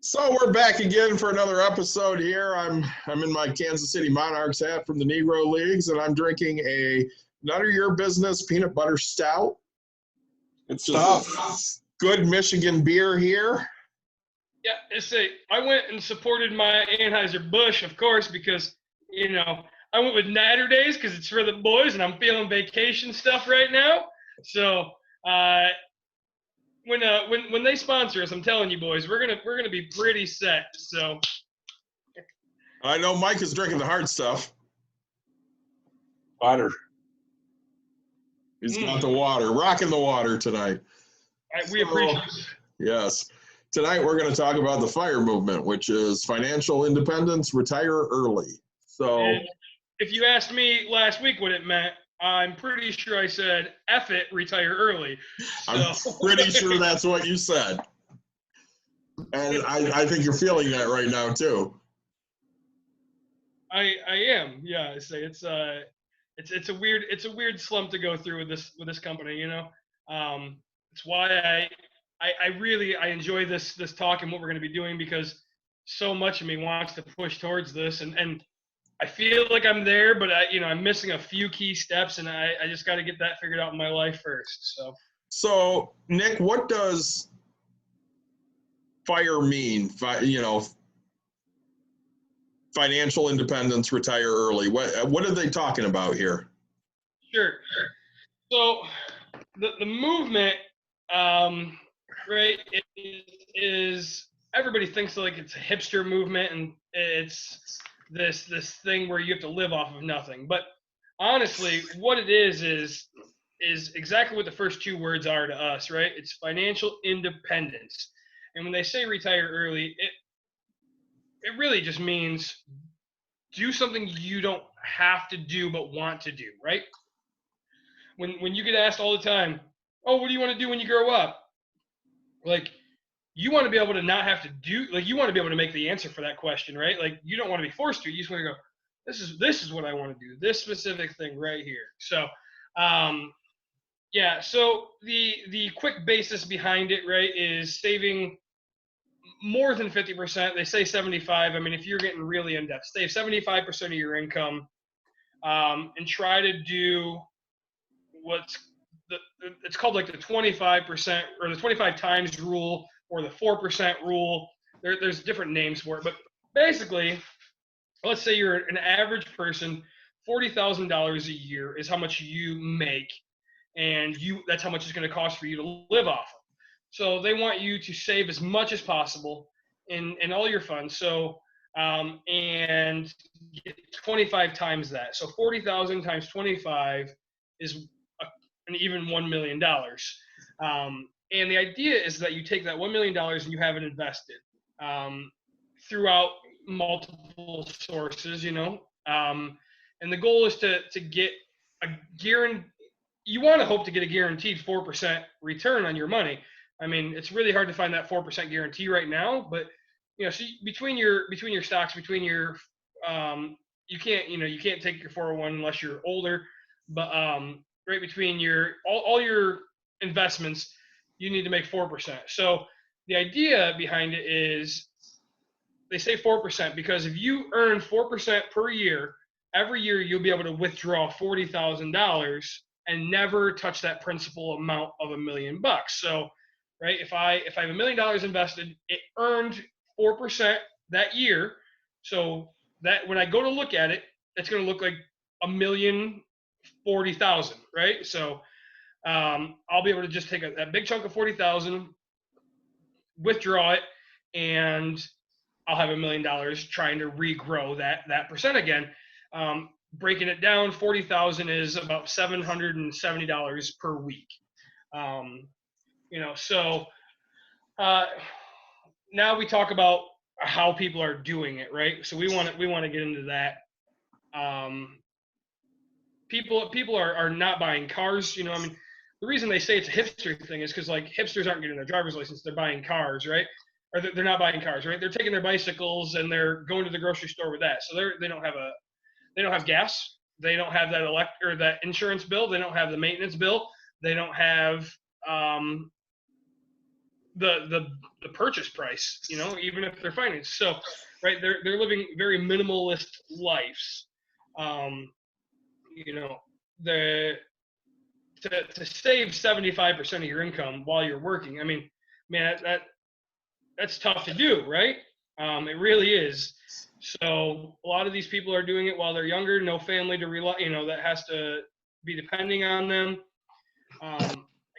So we're back again for another episode here. I'm in my Kansas City Monarchs hat from the Negro Leagues, and I'm drinking a None of Your Business peanut butter stout. It's just good Michigan beer here. Yeah, I went and supported my Anheuser-Busch, of course, because, I went with Natter Days because it's for the boys, and I'm feeling vacation stuff right now. So when they sponsor us, I'm telling you boys, we're gonna be pretty set. So I know Mike is drinking the hard stuff. Water. He's got the water, rocking the water tonight. We appreciate it. Yes. Tonight we're going to talk about the FIRE movement, which is financial independence, retire early. So, and if you asked me last week what it meant, I'm pretty sure I said, F it, retire early. So. I'm pretty sure that's what you said. And I think you're feeling that right now too. I am. Yeah. I say it's a weird slump to go through with this company, It's why I really enjoy this talk and what we're going to be doing, because so much of me wants to push towards this, and I feel like I'm there, but I'm missing a few key steps, and I just got to get that figured out in my life first. So Nick, what does FIRE mean? Financial independence, retire early. What are they talking about here? Sure. So the movement, right, is everybody thinks like it's a hipster movement and it's this thing where you have to live off of nothing. But honestly, what it is exactly what the first two words are to us, right? It's financial independence. And when they say retire early, it really just means do something you don't have to do but want to do, right? When you get asked all the time, oh, what do you want to do when you grow up? Like, you want to be able to not have to do, like, you want to be able to make the answer for that question, right? Like, you don't want to be forced to. You just want to go, this is what I want to do, this specific thing right here. So, yeah. So the quick basis behind it, right, is saving more than 50%. They say 75. I mean, if you're getting really in depth, save 75% of your income, and try to do it's called like the 25% or the 25 times rule or the 4% rule. There's different names for it, but basically, let's say you're an average person, $40,000 a year is how much you make, and that's how much it's going to cost for you to live off of. So they want you to save as much as possible in all your funds. So and get 25 times that. So 40,000 times 25 is an even $1 million. And the idea is that you take that $1 million and you have it invested throughout multiple sources, and the goal is to get a guarantee. You want to hope to get a guaranteed 4% return on your money. I mean, it's really hard to find that 4% guarantee right now, but so between your stocks, between your you can't take your 401 unless you're older, but right between your all your investments, you need to make 4%. So the idea behind it is they say 4% because if you earn 4% per year, every year you'll be able to withdraw $40,000 and never touch that principal amount of $1 million. So, right, if I have $1 million invested, it earned 4% that year. So that when I go to look at it, it's going to look like $1,040,000, right? So I'll be able to just take that big chunk of 40,000, withdraw it, and I'll have $1 million trying to regrow that percent again. Breaking it down, 40,000 is about $770 per week. So now we talk about how people are doing it, right? So we want to get into that. People are not buying cars. I mean, the reason they say it's a hipster thing is because like hipsters aren't getting their driver's license; they're buying cars, right? Or they're not buying cars, right? They're taking their bicycles and they're going to the grocery store with that. So they don't have gas. They don't have that insurance bill. They don't have the maintenance bill. They don't have the purchase price, even if they're financed. So, right, they're living very minimalist lives. You know, the to save 75% of your income while you're working. I mean, man, that's tough to do, right? It really is. So a lot of these people are doing it while they're younger, no family to rely, that has to be depending on them. I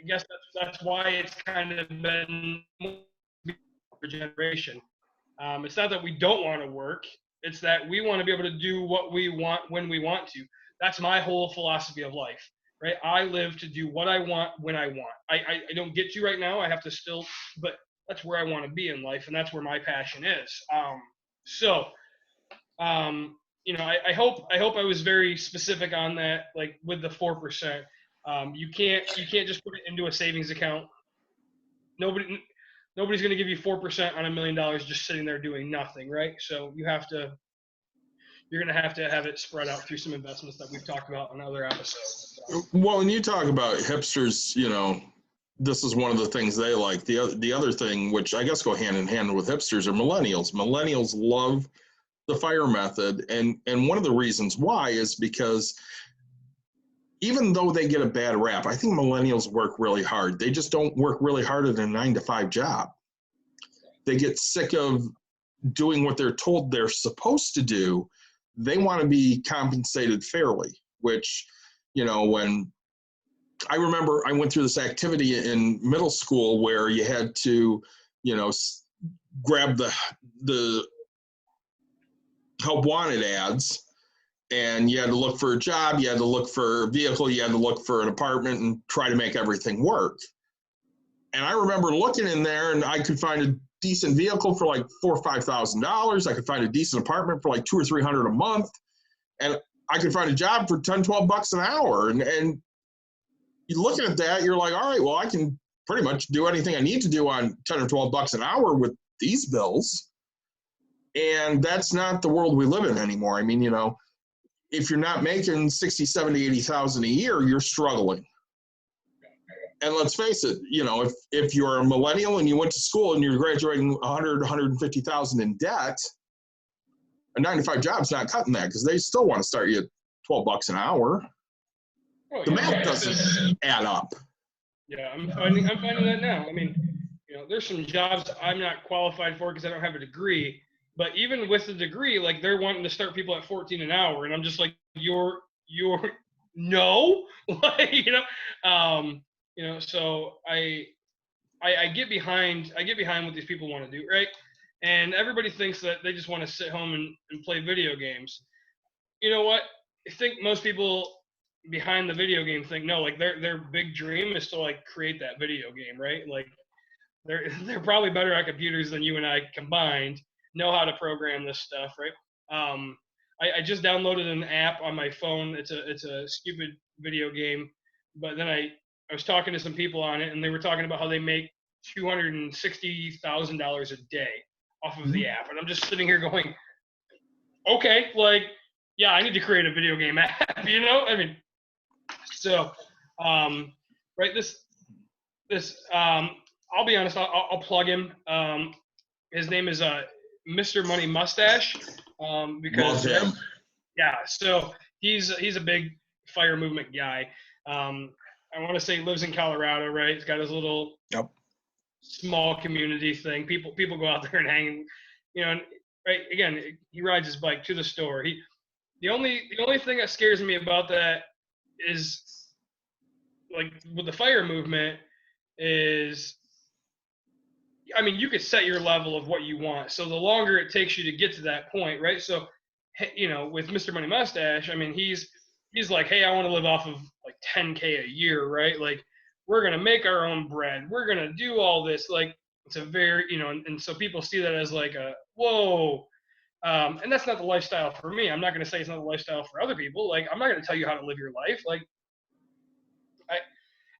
guess that's why it's kind of been for generation. It's not that we don't want to work; it's that we want to be able to do what we want when we want to. That's my whole philosophy of life, right? I live to do what I want when I want. I don't get to right now. I have to still, but that's where I want to be in life, and that's where my passion is. So, I hope I was very specific on that, like with the 4%. You can't just put it into a savings account. Nobody's going to give you 4% on $1 million just sitting there doing nothing, right? So you're going to have it spread out through some investments that we've talked about in other episodes. So. Well, when you talk about hipsters, this is one of the things they like. The other thing, which I guess go hand in hand with hipsters, are millennials. Millennials love the FIRE method, and one of the reasons why is because even though they get a bad rap, I think millennials work really hard. They just don't work really hard at a 9-to-5 job. They get sick of doing what they're told they're supposed to do. They want to be compensated fairly, which, when I remember I went through this activity in middle school where you had to, grab the help wanted ads, and you had to look for a job, you had to look for a vehicle, you had to look for an apartment and try to make everything work. And I remember looking in there, and I could find a decent vehicle for like $4,000 or $5,000. I could find a decent apartment for like $200 or $300 a month. And I could find a job for $10-12 an hour. And you're looking at that, you're like, all right, well, I can pretty much do anything I need to do on $10 or $12 an hour with these bills. And that's not the world we live in anymore. I mean, if you're not making 60, 70, 80,000 a year, you're struggling. And let's face it, if you're a millennial and you went to school and you're graduating 100, 150,000 in debt, a 9-to-5 job's not cutting that, because they still want to start you at $12 an hour. Oh, the math doesn't add up. Yeah, I'm finding that now. I mean, there's some jobs I'm not qualified for because I don't have a degree. But even with the degree, like, they're wanting to start people at 14 an hour, and I'm just like, you're no, like, So I get behind what these people want to do, right? And everybody thinks that they just want to sit home and play video games. You know what? I think most people behind the video game think, no, like, their big dream is to, like, create that video game, right? Like, they're probably better at computers than you and I combined, know how to program this stuff, right? I just downloaded an app on my phone. It's a stupid video game, but then I was talking to some people on it, and they were talking about how they make $260,000 a day off of the app, and I'm just sitting here going, okay, like, yeah, I need to create a video game app, I mean, so, right, this I'll be honest, I'll plug him. His name is Mr. Money Mustache, because yeah, so he's a big FIRE movement guy. I want to say he lives in Colorado, right? He's got his little small community thing. People go out there and hang, and, right, again, he rides his bike to the store. The only thing that scares me about that is, like, with the FIRE movement is, I mean, you could set your level of what you want. So the longer it takes you to get to that point, right? So, with Mr. Money Mustache, I mean, he's like, hey, I want to live off of like $10K a year, right? Like, we're going to make our own bread. We're going to do all this. Like, it's a very, and so people see that as like a, whoa. And that's not the lifestyle for me. I'm not going to say it's not the lifestyle for other people. Like, I'm not going to tell you how to live your life. Like,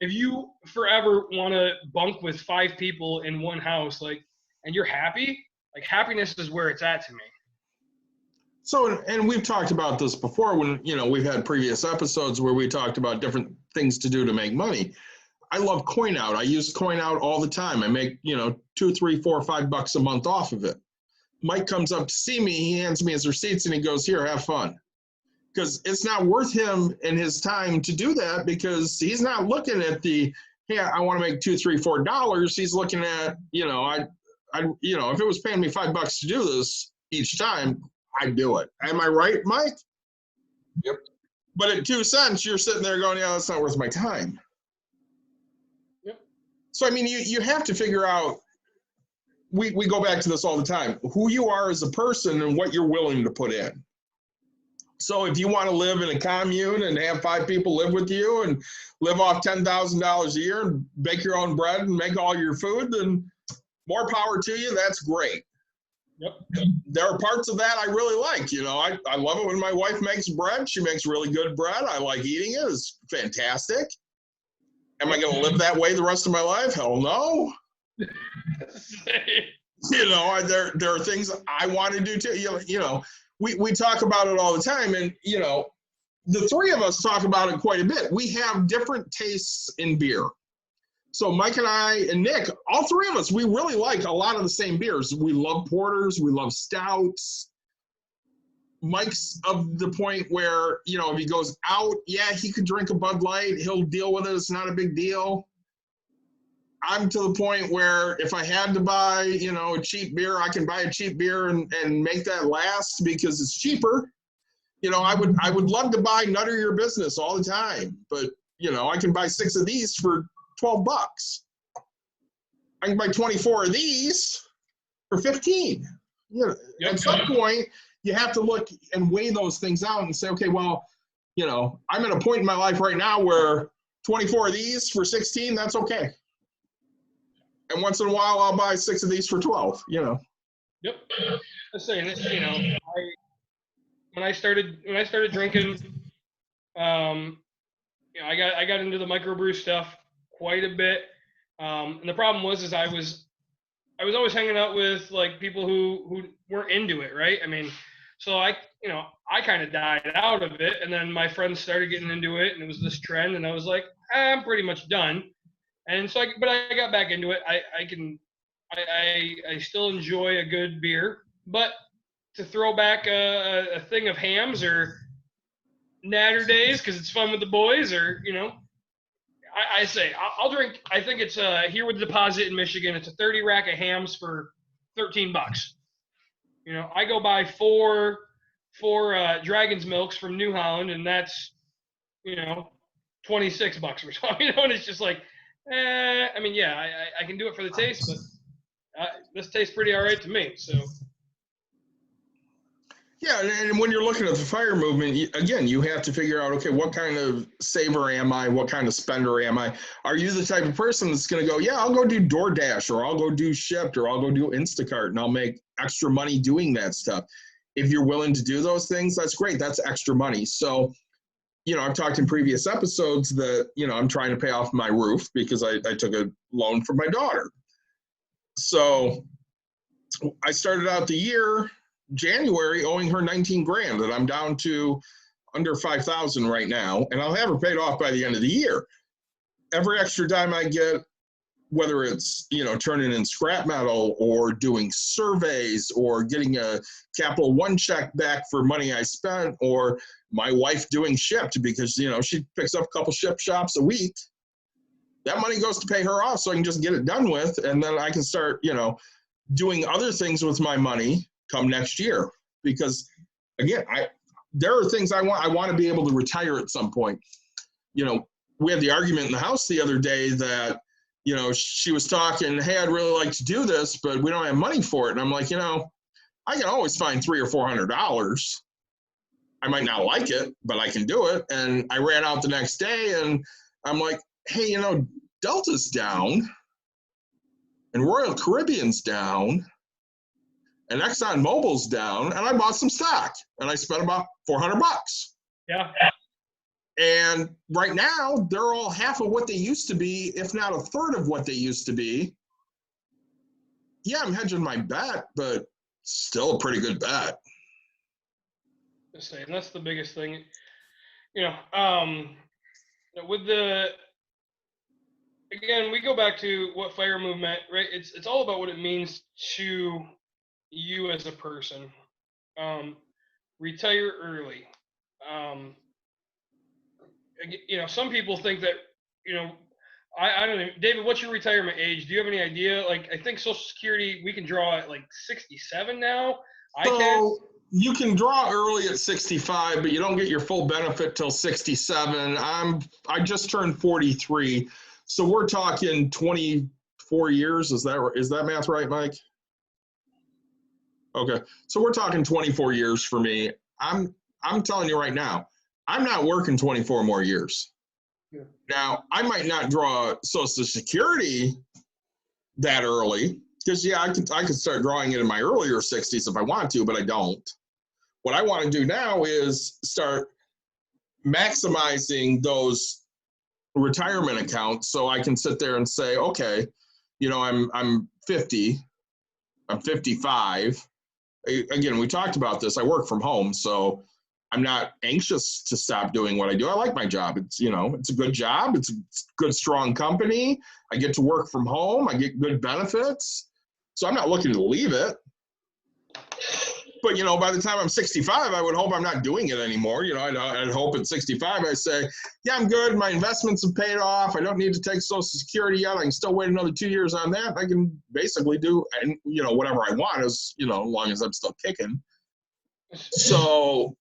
if you forever want to bunk with 5 people in one house, like, and you're happy, like, happiness is where it's at to me. So, and we've talked about this before when, we've had previous episodes where we talked about different things to do to make money. I love Coin Out. I use Coin Out all the time. I make, $2, $3, $4, $5 a month off of it. Mike comes up to see me. He hands me his receipts and he goes, "Here, have fun." Because it's not worth him and his time to do that, because he's not looking at the, hey, I want to make $2, $3, $4. He's looking at, if it was paying me $5 to do this each time, I'd do it. Am I right, Mike? Yep. But at 2 cents, you're sitting there going, yeah, that's not worth my time. Yep. So, I mean, you have to figure out, we go back to this all the time, who you are as a person and what you're willing to put in. So if you want to live in a commune and have 5 people live with you and live off $10,000 a year and bake your own bread and make all your food, then more power to you. That's great. Yep. There are parts of that I really like. I love it when my wife makes bread. She makes really good bread. I like eating it. It's fantastic. Am I going to live that way the rest of my life? Hell no. There are things I want to do too. We talk about it all the time, and the 3 of us talk about it quite a bit. We have different tastes in beer. So Mike and I and Nick, all 3 of us, we really like a lot of the same beers. We love porters, we love stouts. Mike's of the point where, if he goes out, yeah, he could drink a Bud Light, he'll deal with it, it's not a big deal. I'm to the point where if I had to buy, a cheap beer, I can buy a cheap beer and make that last because it's cheaper. I would love to buy Nut or Your Business all the time, but I can buy 6 of these for $12. I can buy 24 of these for 15. Yep. At some point, you have to look and weigh those things out and say, okay, well, I'm at a point in my life right now where 24 of these for 16, that's okay. And once in a while, I'll buy 6 of these for 12. Yep. I'm saying, when I started drinking, I got into the microbrew stuff quite a bit. And the problem was I was always hanging out with like people who weren't into it, right? I mean, so I kind of died out of it, and then my friends started getting into it, and it was this trend, and I was like, I'm pretty much done. And so, but I got back into it. I still enjoy a good beer, but to throw back a thing of hams or natter days because it's fun with the boys, or I say I'll drink. I think it's here with the Deposit in Michigan. It's a 30 rack of hams for $13. I go buy four Dragon's Milks from New Holland, and that's $26 or so. And it's just like, I mean, yeah, I can do it for the taste, but this tastes pretty all right to me. So. Yeah, and when you're looking at the fire movement, again, you have to figure out, okay, what kind of saver am I? What kind of spender am I? Are you the type of person that's going to go, yeah, I'll go do DoorDash, or I'll go do Shipt, or I'll go do Instacart, and I'll make extra money doing that stuff? If you're willing to do those things, that's great. That's extra money. So, I've talked in previous episodes that, I'm trying to pay off my roof because I took a loan from my daughter. So I started out the year January owing her 19 grand, and I'm down to under 5,000 right now, and I'll have her paid off by the end of the year. Every extra dime I get, whether it's turning in scrap metal or doing surveys or getting a Capital One check back for money I spent, or my wife doing Shipt because she picks up a couple Shipt shops a week, that money goes to pay her off so I can just get it done with, and then I can start doing other things with my money come next year. Because again, there are things I want to be able to retire at some point. We had the argument in the house the other day that she was talking, hey, I'd really like to do this, but we don't have money for it. And I'm like, I can always find $300 or $400. I might not like it, but I can do it. And I ran out the next day and I'm like, hey, Delta's down and Royal Caribbean's down and Exxon Mobil's down, and I bought some stock, and I spent about $400. Yeah. And right now, they're all half of what they used to be, if not a third of what they used to be. Yeah, I'm hedging my bet, but still a pretty good bet. And that's the biggest thing. With again, we go back to what fire movement, right? It's all about what it means to you as a person. Retire early. Um, some people think that, you know, I don't know. David, what's your retirement age? Do you have any idea? Like, I think Social Security, we can draw at like 67 now. I can. So you can draw early at 65, but you don't get your full benefit till 67. I just turned 43, so we're talking 24 years. Is that math right, Mike? Okay, so we're talking 24 years for me. I'm telling you right now, I'm not working 24 more years. Yeah. Now, I might not draw Social Security that early because I could start drawing it in my earlier 60s if I want to, but I don't. What I want to do now is start maximizing those retirement accounts so I can sit there and say, okay, I'm 50, I'm 55. Again, we talked about this. I work from home, so I'm not anxious to stop doing what I do. I like my job. It's a good job. It's a good, strong company. I get to work from home. I get good benefits. So I'm not looking to leave it. But, by the time I'm 65, I would hope I'm not doing it anymore. I'd hope at 65 I say, yeah, I'm good. My investments have paid off. I don't need to take Social Security yet. I can still wait another 2 years on that. I can basically do, whatever I want as long as I'm still kicking. So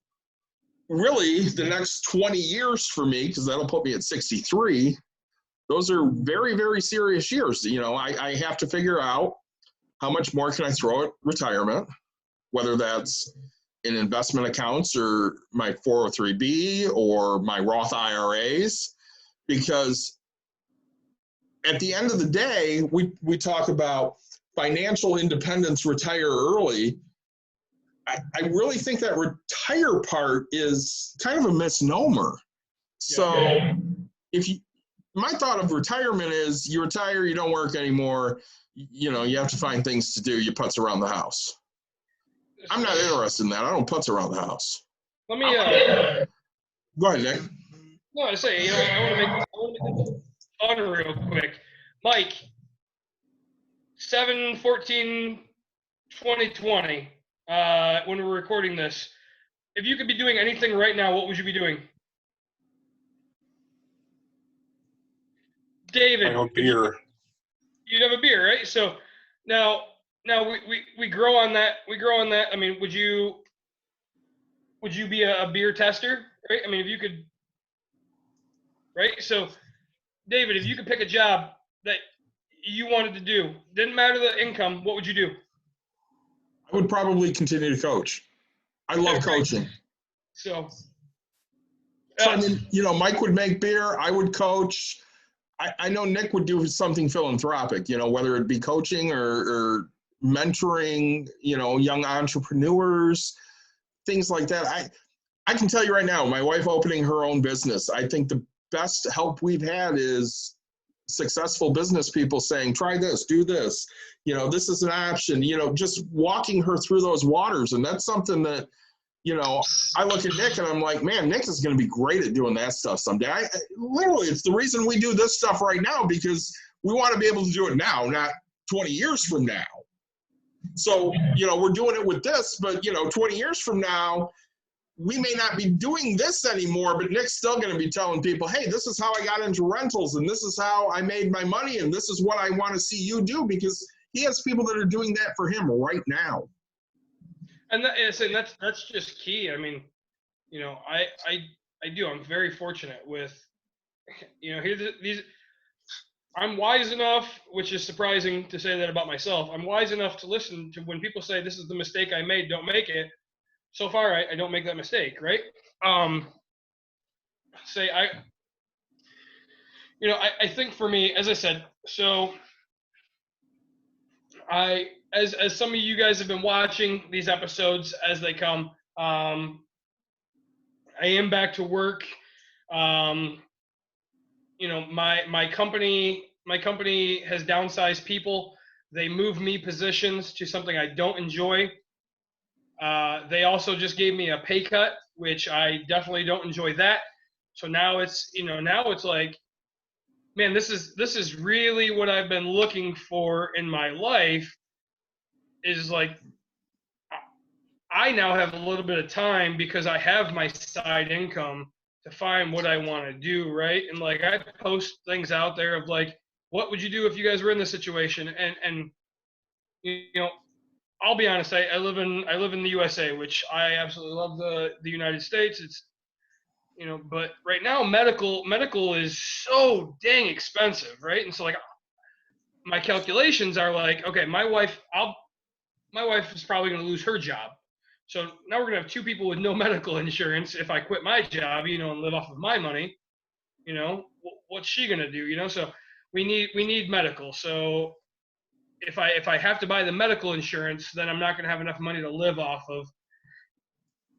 really the next 20 years for me, because that'll put me at 63, those are very, very serious years. I have to figure out how much more can I throw at retirement, whether that's in investment accounts or my 403B or my Roth IRAs, because at the end of the day, we talk about financial independence, retire early. I really think that retire part is kind of a misnomer. So my thought of retirement is you retire, you don't work anymore, you have to find things to do, you putz around the house. I'm not interested in that. I don't putz around the house. Let me Go ahead, Nick. No, I say, I want to make this fun real quick. Mike, 7/14/2020, when we're recording this, if you could be doing anything right now, what would you be doing? David, I beer. You'd have a beer, right? So now we grow on that. We grow on that. I mean, would you be a beer tester, right? I mean, if you could, right? So, David, if you could pick a job that you wanted to do, didn't matter the income, what would you do? I would probably continue to coach. I love coaching. So I mean, Mike would make beer. I would coach. I know Nick would do something philanthropic, whether it be coaching or mentoring, young entrepreneurs, things like that. I can tell you right now, my wife opening her own business, I think the best help we've had is successful business people saying, try this, do this, this is an option, just walking her through those waters. And that's something that, I look at Nick and I'm like, man, Nick is going to be great at doing that stuff someday. Literally, it's the reason we do this stuff right now, because we want to be able to do it now, not 20 years from now. So, we're doing it with this, but, 20 years from now, we may not be doing this anymore, but Nick's still going to be telling people, hey, this is how I got into rentals, and this is how I made my money, and this is what I want to see you do, because he has people that are doing that for him right now. And that's just key. I mean, I do. I'm very fortunate with, these. I'm wise enough, which is surprising to say that about myself. I'm wise enough to listen to when people say this is the mistake I made, don't make it. So far, I don't make that mistake, right? I think for me, as I said, so as some of you guys have been watching these episodes as they come, I am back to work. My company has downsized people. They moved me positions to something I don't enjoy. They also just gave me a pay cut, which I definitely don't enjoy that. So now it's like, man, this is really what I've been looking for in my life, is like I now have a little bit of time because I have my side income to find what I want to do, right? And like I post things out there of like, what would you do if you guys were in this situation? And you know, I'll be honest, I live in the USA, which I absolutely love the United States. It's, but right now medical is so dang expensive, right? And so like my calculations are like, okay, my wife is probably going to lose her job. So now we're going to have two people with no medical insurance. If I quit my job, and live off of my money, what's she going to do? So we need medical. So if I have to buy the medical insurance, then I'm not going to have enough money to live off of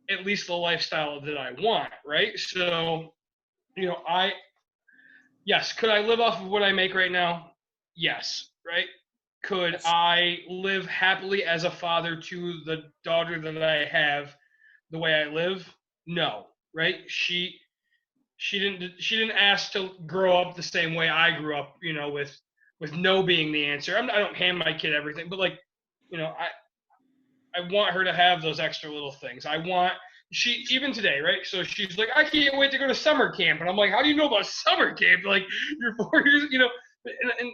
at least the lifestyle that I want, right? So, yes, could I live off of what I make right now? Yes, right? Could I live happily as a father to the daughter that I have the way I live? No, right? She didn't ask to grow up the same way I grew up, with no being the answer. I don't hand my kid everything, but like, I want her to have those extra little things. She even today, right? So she's like, I can't wait to go to summer camp, and I'm like, how do you know about summer camp? Like you're 4 years, and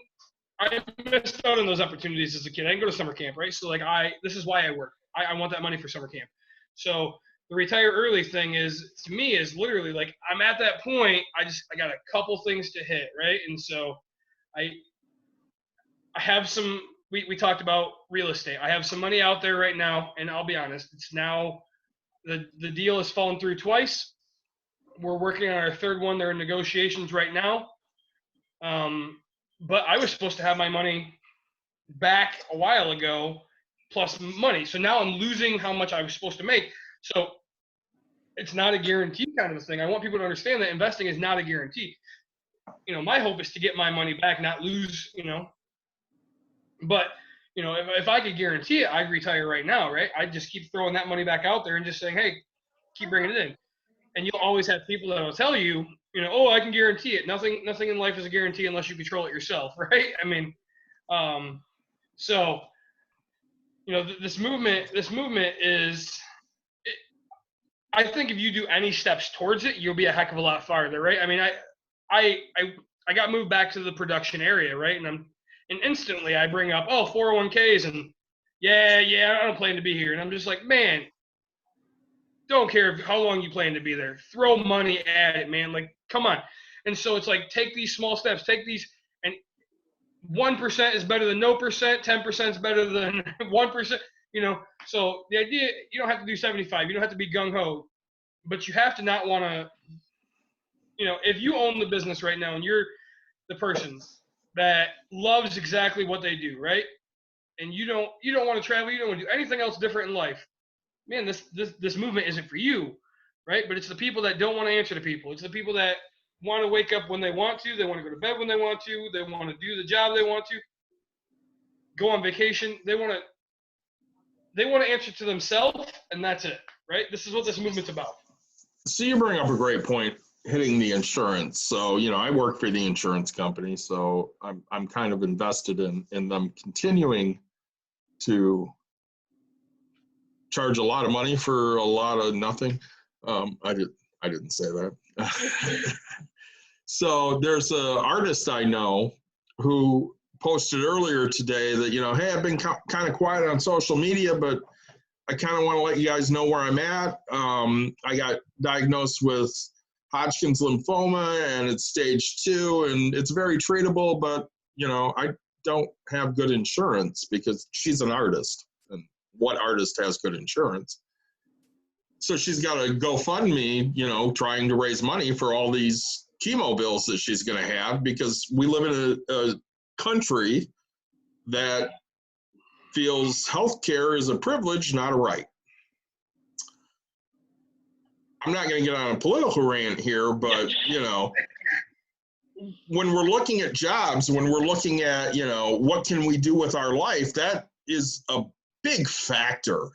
I missed out on those opportunities as a kid. I didn't go to summer camp, right? So like this is why I work. I want that money for summer camp. So the retire early thing to me is literally like I'm at that point. I got a couple things to hit, right? And so I have some. We talked about real estate. I have some money out there right now, and I'll be honest, it's now the deal has fallen through twice. We're working on our third one. They're in negotiations right now. But I was supposed to have my money back a while ago, plus money. So now I'm losing how much I was supposed to make. So it's not a guarantee kind of a thing. I want people to understand that investing is not a guarantee. My hope is to get my money back, not lose, But, if I could guarantee it, I'd retire right now, right? I'd just keep throwing that money back out there and just saying, hey, keep bringing it in. And you'll always have people that will tell you, oh, I can guarantee it. Nothing in life is a guarantee unless you control it yourself, right? I mean, so, this movement is, I think if you do any steps towards it, you'll be a heck of a lot farther, right? I mean, I got moved back to the production area, right? And instantly I bring up, 401ks and yeah, I don't plan to be here. And I'm just like, man, don't care how long you plan to be there. Throw money at it, man. Like, come on. And so it's like, take these small steps, take these, and 1% is better than no percent, 10% is better than 1%, So the idea, you don't have to do 75, you don't have to be gung-ho, but you have to not want to, if you own the business right now and you're the person that loves exactly what they do, right? And you don't want to travel, you don't want to do anything else different in life. Man, this movement isn't for you, right? But it's the people that don't want to answer to people. It's the people that want to wake up when they want to, they want to go to bed when they want to, they want to do the job they want to, go on vacation. They want to answer to themselves, and that's it, right? This is what this movement's about. So you bring up a great point, hitting the insurance. So, I work for the insurance company, so I'm kind of invested in them continuing to charge a lot of money for a lot of nothing. I didn't say that. So there's an artist I know who posted earlier today that, hey, I've been kind of quiet on social media, but I kind of want to let you guys know where I'm at. I got diagnosed with Hodgkin's lymphoma, and it's stage 2, and it's very treatable, but, I don't have good insurance because she's an artist, and what artist has good insurance? So she's got a GoFundMe, trying to raise money for all these chemo bills that she's going to have, because we live in a country that feels healthcare is a privilege, not a right. I'm not going to get on a political rant here, but, when we're looking at jobs, when we're looking at, what can we do with our life, that is a big factor.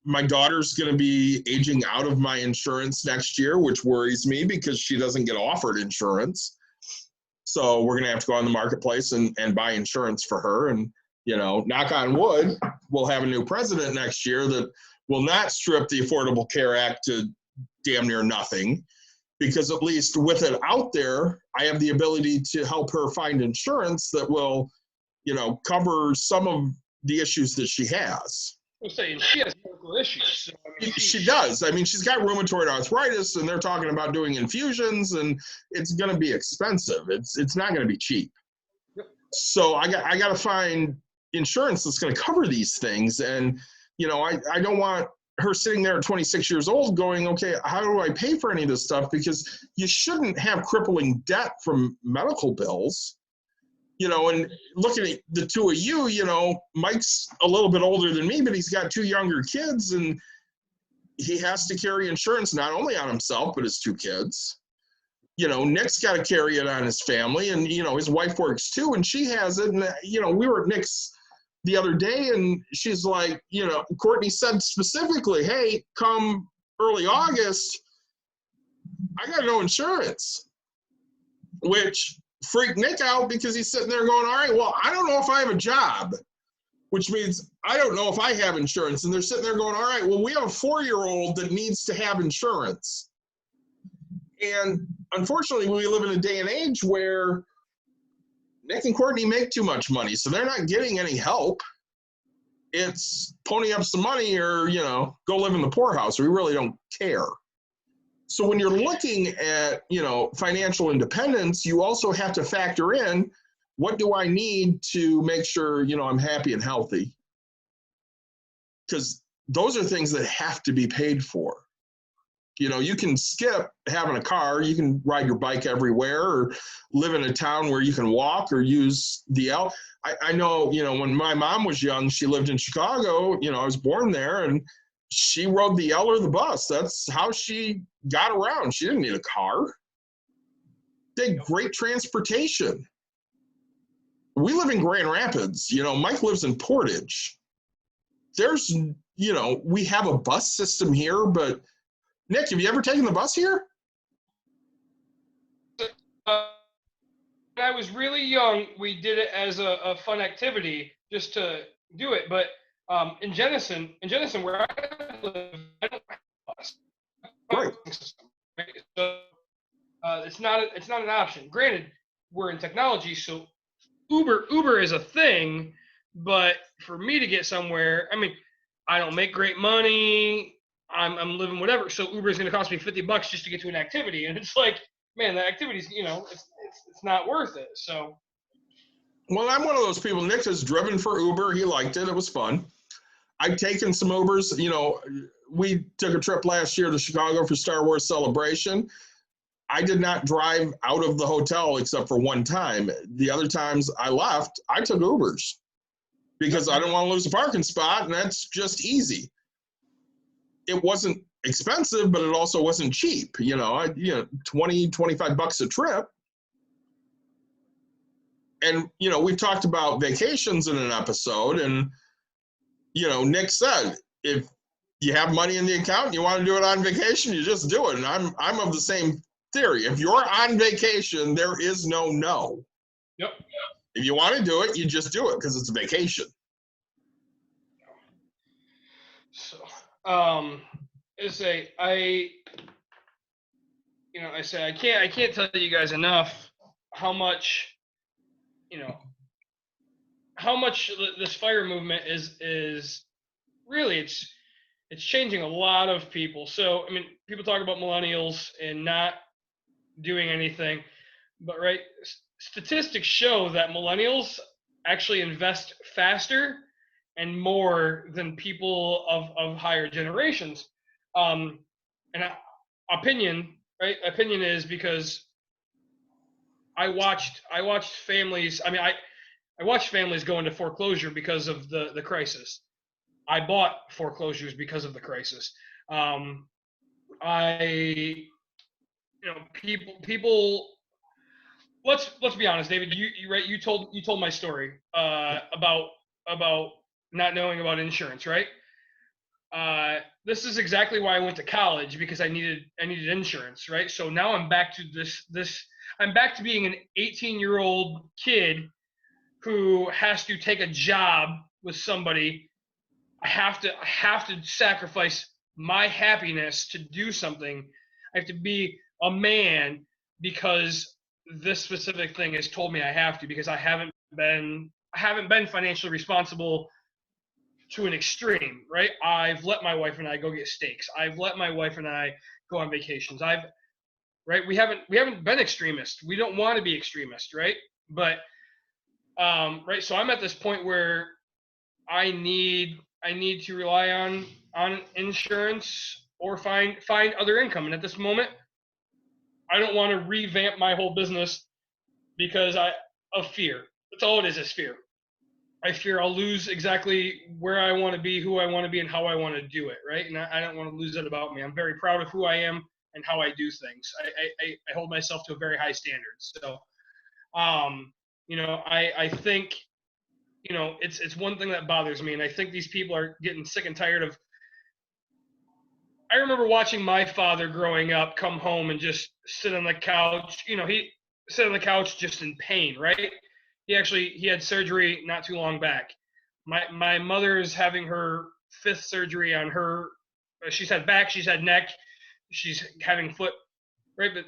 My daughter's going to be aging out of my insurance next year, which worries me because she doesn't get offered insurance. So we're going to have to go on the marketplace and buy insurance for her. And, knock on wood, we'll have a new president next year that will not strip the Affordable Care Act to damn near nothing, because at least with it out there, I have the ability to help her find insurance that will, cover some of the issues that she has. I'm saying she has medical issues. So, she does. I mean, she's got rheumatoid arthritis, and they're talking about doing infusions, and it's going to be expensive. It's not going to be cheap. Yep. So I got to find insurance that's going to cover these things. And, I don't want her sitting there at 26 years old going, okay, how do I pay for any of this stuff? Because you shouldn't have crippling debt from medical bills. And looking at the two of you, Mike's a little bit older than me, but he's got two younger kids, and he has to carry insurance not only on himself, but his two kids. Nick's got to carry it on his family, and, his wife works too, and she has it. And, we were at Nick's the other day, and she's like, Courtney said specifically, hey, come early August, I got no insurance, which freaked Nick out, because he's sitting there going, all right, well, I don't know if I have a job, which means I don't know if I have insurance. And they're sitting there going, all right, well, we have a 4-year-old that needs to have insurance. And unfortunately, we live in a day and age where Nick and Courtney make too much money, so they're not getting any help. It's pony up some money or, go live in the poorhouse. We really don't care. So when you're looking at, financial independence, you also have to factor in, what do I need to make sure, I'm happy and healthy? Because those are things that have to be paid for. You can skip having a car, you can ride your bike everywhere, or live in a town where you can walk or use the L. I know, when my mom was young, she lived in Chicago, I was born there, and she rode the L or the bus. That's how she got around. She didn't need a car. They had great transportation. We live in Grand Rapids. Mike lives in Portage. There's, we have a bus system here, but Nick, have you ever taken the bus here? When I was really young, we did it as a fun activity just to do it. But in Jenison, where I live, I don't have a bus. Right. So it's not an option. Granted, we're in technology, so Uber is a thing. But for me to get somewhere, I mean, I don't make great money. I'm living whatever. So Uber is going to cost me $50 just to get to an activity, and it's like, man, the activity's, it's not worth it. So. Well, I'm one of those people. Nick has driven for Uber. He liked it. It was fun. I've taken some Ubers. We took a trip last year to Chicago for Star Wars Celebration. I did not drive out of the hotel except for one time. The other times I left, I took Ubers because I didn't want to lose a parking spot, and that's just easy. It wasn't expensive, but it also wasn't cheap. 20, $25 a trip. And, we've talked about vacations in an episode, and, Nick said, if you have money in the account and you want to do it on vacation, you just do it. And I'm of the same theory. If you're on vacation, there is no. Yep. If you want to do it, you just do it because it's a vacation. So, I can't tell you guys enough how much this fire movement is really, it's changing a lot of people. So, I mean, people talk about millennials and not doing anything, but right, statistics show that millennials actually invest faster and more than people of higher generations. And opinion is because I watched families. I mean, I watched families go into foreclosure because of the crisis. I bought foreclosures because of the crisis. People. Let's be honest, David. You told my story about not knowing about insurance, right? This is exactly why I went to college, because I needed insurance, right? So now I'm back to this. I'm back to being an 18-year-old kid who has to take a job with somebody. I have to sacrifice my happiness to do something. I have to be a man because this specific thing has told me I have to, because I haven't been financially responsible to an extreme, right? I've let my wife and I go get steaks. I've let my wife and I go on vacations. We haven't been extremists. We don't want to be extremists, right? But right, so I'm at this point where I need to rely on insurance or find other income. And at this moment, I don't want to revamp my whole business because of fear. That's all it is fear. I fear I'll lose exactly where I want to be, who I want to be, and how I want to do it, right? And I don't want to lose that about me. I'm very proud of who I am and how I do things. I hold myself to a very high standard. So, I think, it's one thing that bothers me, and I think these people are getting sick and tired of. I remember watching my father growing up come home and just sit on the couch. He sit on the couch just in pain, right? He had surgery not too long back. My mother is having her 5th surgery on her. She's had back, she's had neck, she's having foot, right? But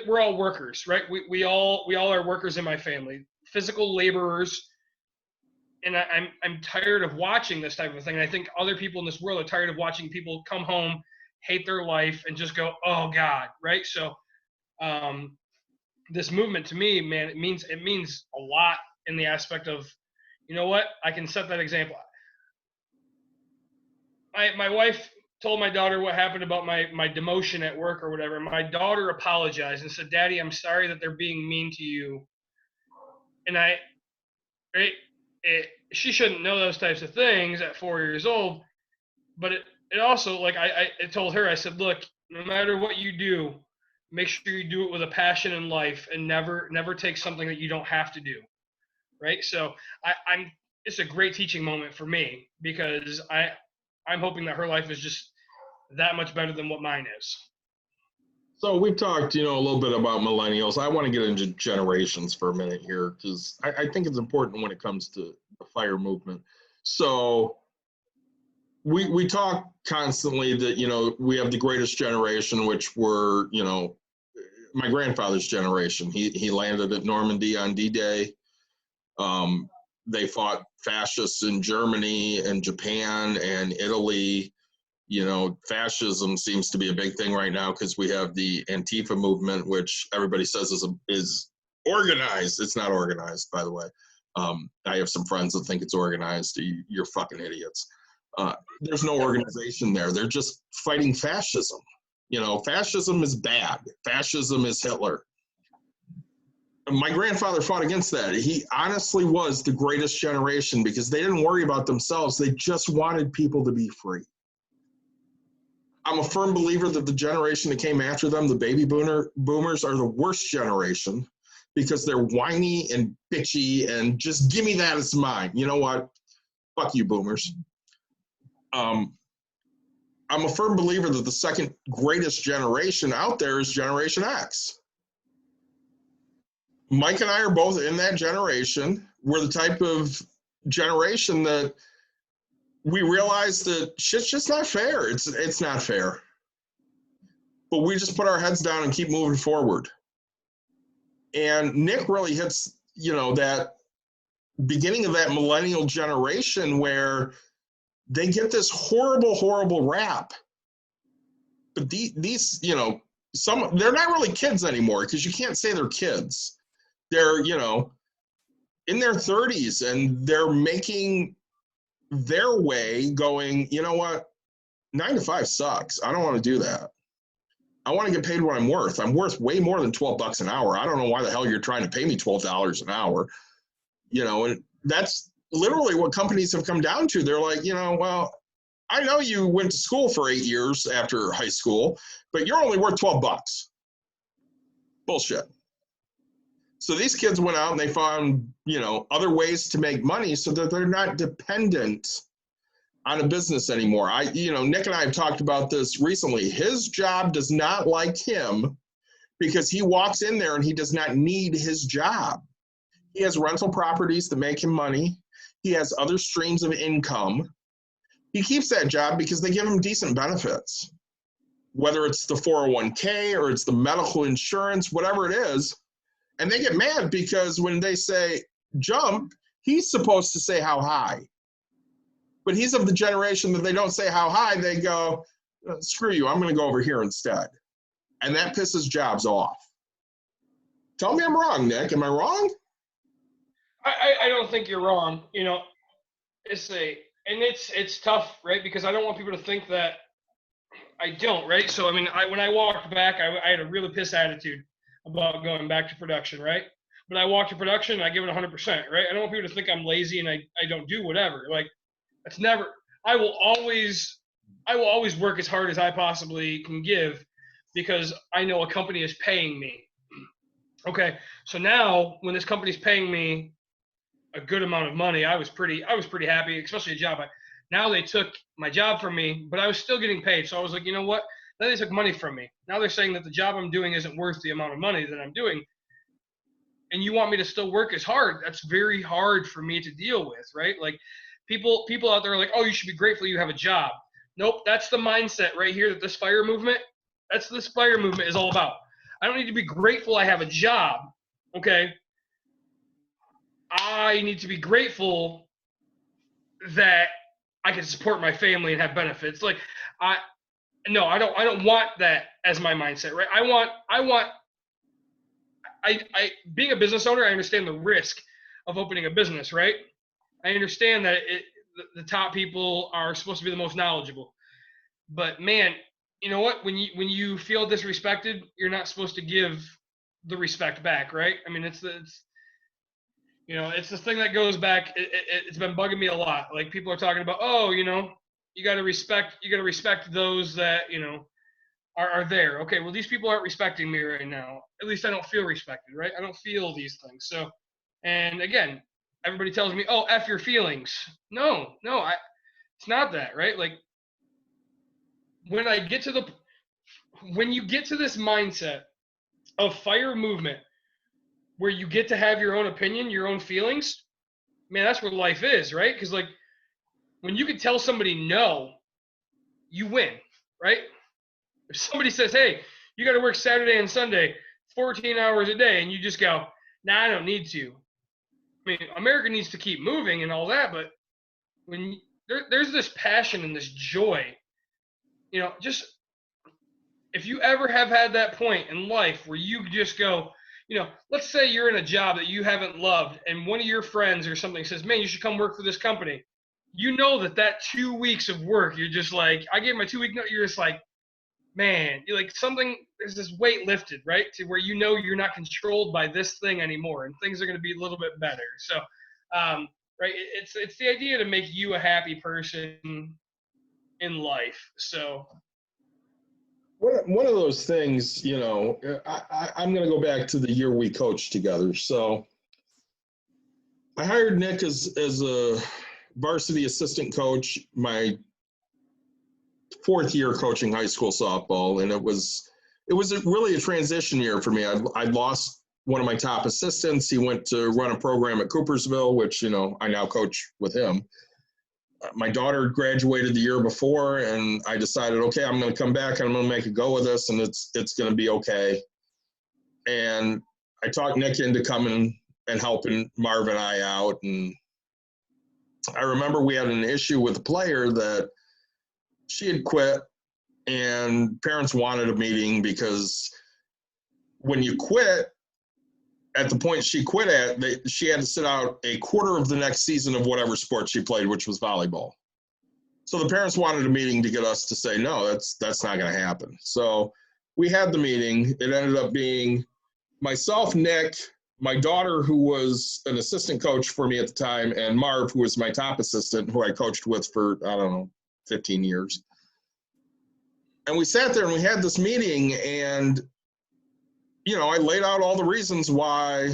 we're all workers, right? We all are workers in my family, physical laborers. And I'm tired of watching this type of thing. And I think other people in this world are tired of watching people come home, hate their life, and just go, "Oh God," right? So, this movement to me, man, it means a lot in the aspect of, you know what? I can set that example. My wife told my daughter what happened about my demotion at work or whatever. My daughter apologized and said, "Daddy, I'm sorry that they're being mean to you." And she shouldn't know those types of things at 4 years old, but it also, like, I told her, I said, "Look, no matter what you do, make sure you do it with a passion in life, and never take something that you don't have to do." Right? So it's a great teaching moment for me, because I'm hoping that her life is just that much better than what mine is. So we've talked, a little bit about millennials. I want to get into generations for a minute here, because I think it's important when it comes to the FIRE movement. So we talk constantly that, we have the greatest generation, which were, my grandfather's generation. He landed at Normandy on D-Day. They fought fascists in Germany and Japan and Italy. Fascism seems to be a big thing right now because we have the Antifa movement, which everybody says is organized. It's not organized, by the way. I have some friends that think it's organized. You're fucking idiots. There's no organization there. They're just fighting fascism. Fascism is bad. Fascism is Hitler. My grandfather fought against that. He honestly was the greatest generation because they didn't worry about themselves. They just wanted people to be free. I'm a firm believer that the generation that came after them, the baby boomers, are the worst generation because they're whiny and bitchy and just give me that, it's mine. You know what? Fuck you, boomers. I'm a firm believer that the second greatest generation out there is Generation X. Mike and I are both in that generation. We're the type of generation that we realize that shit's just not fair. It's not fair. But we just put our heads down and keep moving forward. And Nick really hits, that beginning of that millennial generation where they get this horrible, horrible rap. But these, they're not really kids anymore because you can't say they're kids. They're, in their 30s and they're making their way going, you know what? 9 to 5 sucks. I don't want to do that. I want to get paid what I'm worth. I'm worth way more than $12 an hour. I don't know why the hell you're trying to pay me $12 an hour. And that's literally what companies have come down to. They're like, well, I know you went to school for 8 years after high school, but you're only worth $12. Bullshit. So these kids went out and they found, other ways to make money so that they're not dependent on a business anymore. Nick and I have talked about this recently. His job does not like him because he walks in there and he does not need his job. He has rental properties that make him money. He has other streams of income. He keeps that job because they give him decent benefits, whether it's the 401k or it's the medical insurance, whatever it is. And they get mad because when they say jump, he's supposed to say how high. But he's of the generation that they don't say how high, they go, screw you, I'm going to go over here instead. And that pisses jobs off. Tell me I'm wrong, Nick. Am I wrong? I don't think you're wrong. You know, it's tough, right? Because I don't want people to think that I don't, right? So, I mean, when I walked back, I had a really pissed attitude about going back to production, right? But I walked to production and I give it 100%, right? I don't want people to think I'm lazy and I don't do whatever. Like, it's never. I will always work as hard as I possibly can give because I know a company is paying me. Okay, so now when this company's paying me a good amount of money, I was pretty happy, especially a job. Now they took my job from me, but I was still getting paid. So I was like, you know what? Now they took money from me. Now they're saying that the job I'm doing isn't worth the amount of money that I'm doing. And you want me to still work as hard? That's very hard for me to deal with, right? Like people out there are like, oh, you should be grateful you have a job. Nope, that's the mindset right here that this fire movement is all about. I don't need to be grateful I have a job, okay? I need to be grateful that I can support my family and have benefits. Like I don't want that as my mindset, right? I being a business owner, I understand the risk of opening a business, right? I understand that the top people are supposed to be the most knowledgeable. But man, you know what? When you feel disrespected, you're not supposed to give the respect back, right? I mean, it's the thing that goes back. It's been bugging me a lot. Like people are talking about, oh, you got to respect those that are there. Okay, well, these people aren't respecting me right now. At least I don't feel respected, right? I don't feel these things. So, and again, everybody tells me, oh, F your feelings. No, it's not that, right? Like when you get to this mindset of fire movement where you get to have your own opinion, your own feelings, man, that's what life is, right? Because like when you can tell somebody no, you win, right? If somebody says, hey, you got to work Saturday and Sunday, 14 hours a day, and you just go, nah, I don't need to. I mean, America needs to keep moving and all that, but when there's this passion and this joy, just if you ever have had that point in life where you just go, let's say you're in a job that you haven't loved and one of your friends or something says, man, you should come work for this company. You know that 2 weeks of work, you're just like, I gave my 2 week note, you're just like, man, you're like there's this weight lifted, right? To where you're not controlled by this thing anymore and things are going to be a little bit better. So, right, it's the idea to make you a happy person in life. So one of those things, I'm going to go back to the year we coached together. So I hired Nick as a varsity assistant coach my 4th year coaching high school softball, and it was really a transition year for me. I lost one of my top assistants. He went to run a program at Coopersville, which I now coach with him. My daughter graduated the year before, and I decided, okay, I'm going to come back and I'm going to make a go of this, and it's going to be okay. And I talked Nick into coming and helping Marv and I out. And I remember we had an issue with a player that she had quit, and parents wanted a meeting because when you quit, at the point she quit at, she had to sit out a quarter of the next season of whatever sport she played, which was volleyball. So the parents wanted a meeting to get us to say, no, that's not going to happen. So we had the meeting. It ended up being myself, Nick, my daughter, who was an assistant coach for me at the time, and Marv, who was my top assistant, who I coached with for, 15 years. And we sat there and we had this meeting, and I laid out all the reasons why,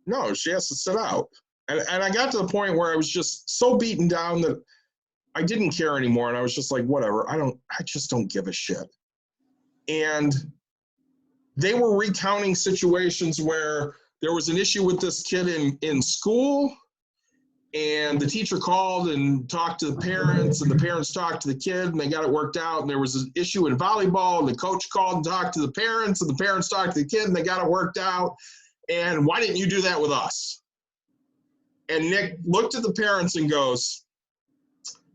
no, she has to sit out. And I got to the point where I was just so beaten down that I didn't care anymore. And I was just like, whatever, I just don't give a shit. And they were recounting situations where there was an issue with this kid in school, and the teacher called and talked to the parents, and the parents talked to the kid, and they got it worked out. And there was an issue in volleyball, and the coach called and talked to the parents, and the parents talked to the kid, and they got it worked out. And why didn't you do that with us? And Nick looked at the parents and goes,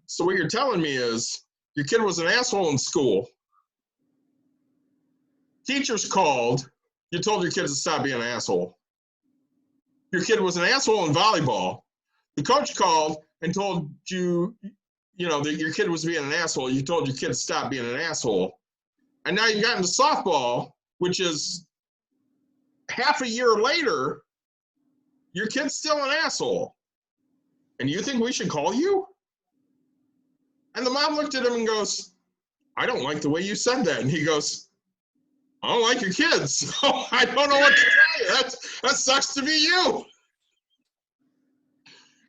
so what you're telling me is your kid was an asshole in school. Teachers called, you told your kids to stop being an asshole. Your kid was an asshole in volleyball. The coach called and told you, that your kid was being an asshole. You told your kid to stop being an asshole. And now you got into softball, which is half a year later, your kid's still an asshole. And you think we should call you? And the mom looked at him and goes, I don't like the way you said that. And he goes, I don't like your kids. So I don't know what to tell you. That sucks to be you.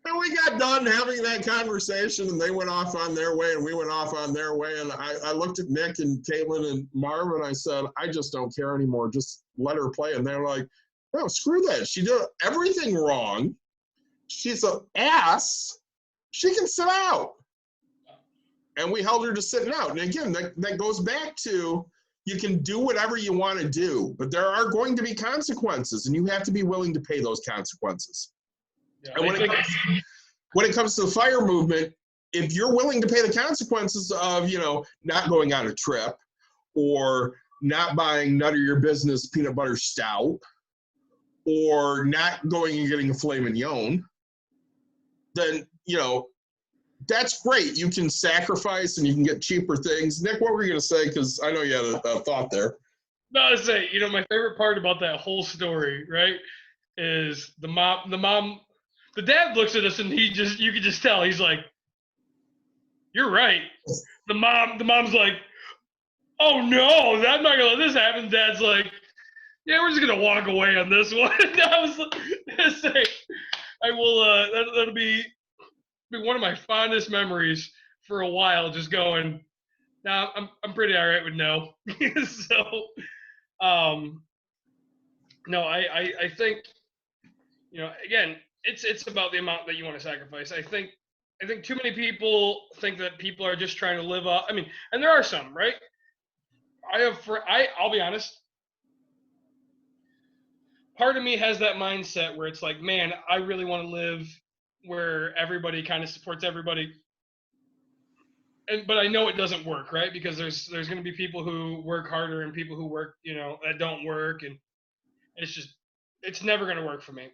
And we got done having that conversation, and they went off on their way, and we went off on their way. And I looked at Nick and Caitlin and Marv, and I said, I just don't care anymore. Just let her play. And they're like, no, screw that. She did everything wrong. She's an ass. She can sit out. And we held her to sitting out. And again, that goes back to, you can do whatever you want to do, but there are going to be consequences, and you have to be willing to pay those consequences. Yeah, and when it comes to the fire movement, if you're willing to pay the consequences of, not going on a trip or not buying Nut of Your Business peanut butter stout or not going and getting a filet mignon, then, that's great. You can sacrifice and you can get cheaper things. Nick, what were you going to say? Because I know you had a thought there. No, I say, my favorite part about that whole story, right, is the dad looks at us and you can just tell, he's like, you're right. The mom's like, oh no, I'm not going to let this happen. Dad's like, yeah, we're just going to walk away on this one. And I was like, say, I will, that'll be one of my fondest memories for a while, just going, nah, I'm pretty all right with no. So, no, I think, again, it's about the amount that you want to sacrifice. I think too many people think that people are just trying to live up. I mean, and there are some, right? I'll be honest. Part of me has that mindset where it's like, man, I really want to live where everybody kind of supports everybody. But I know it doesn't work, right? Because there's going to be people who work harder and people who work, that don't work. And it's never going to work for me.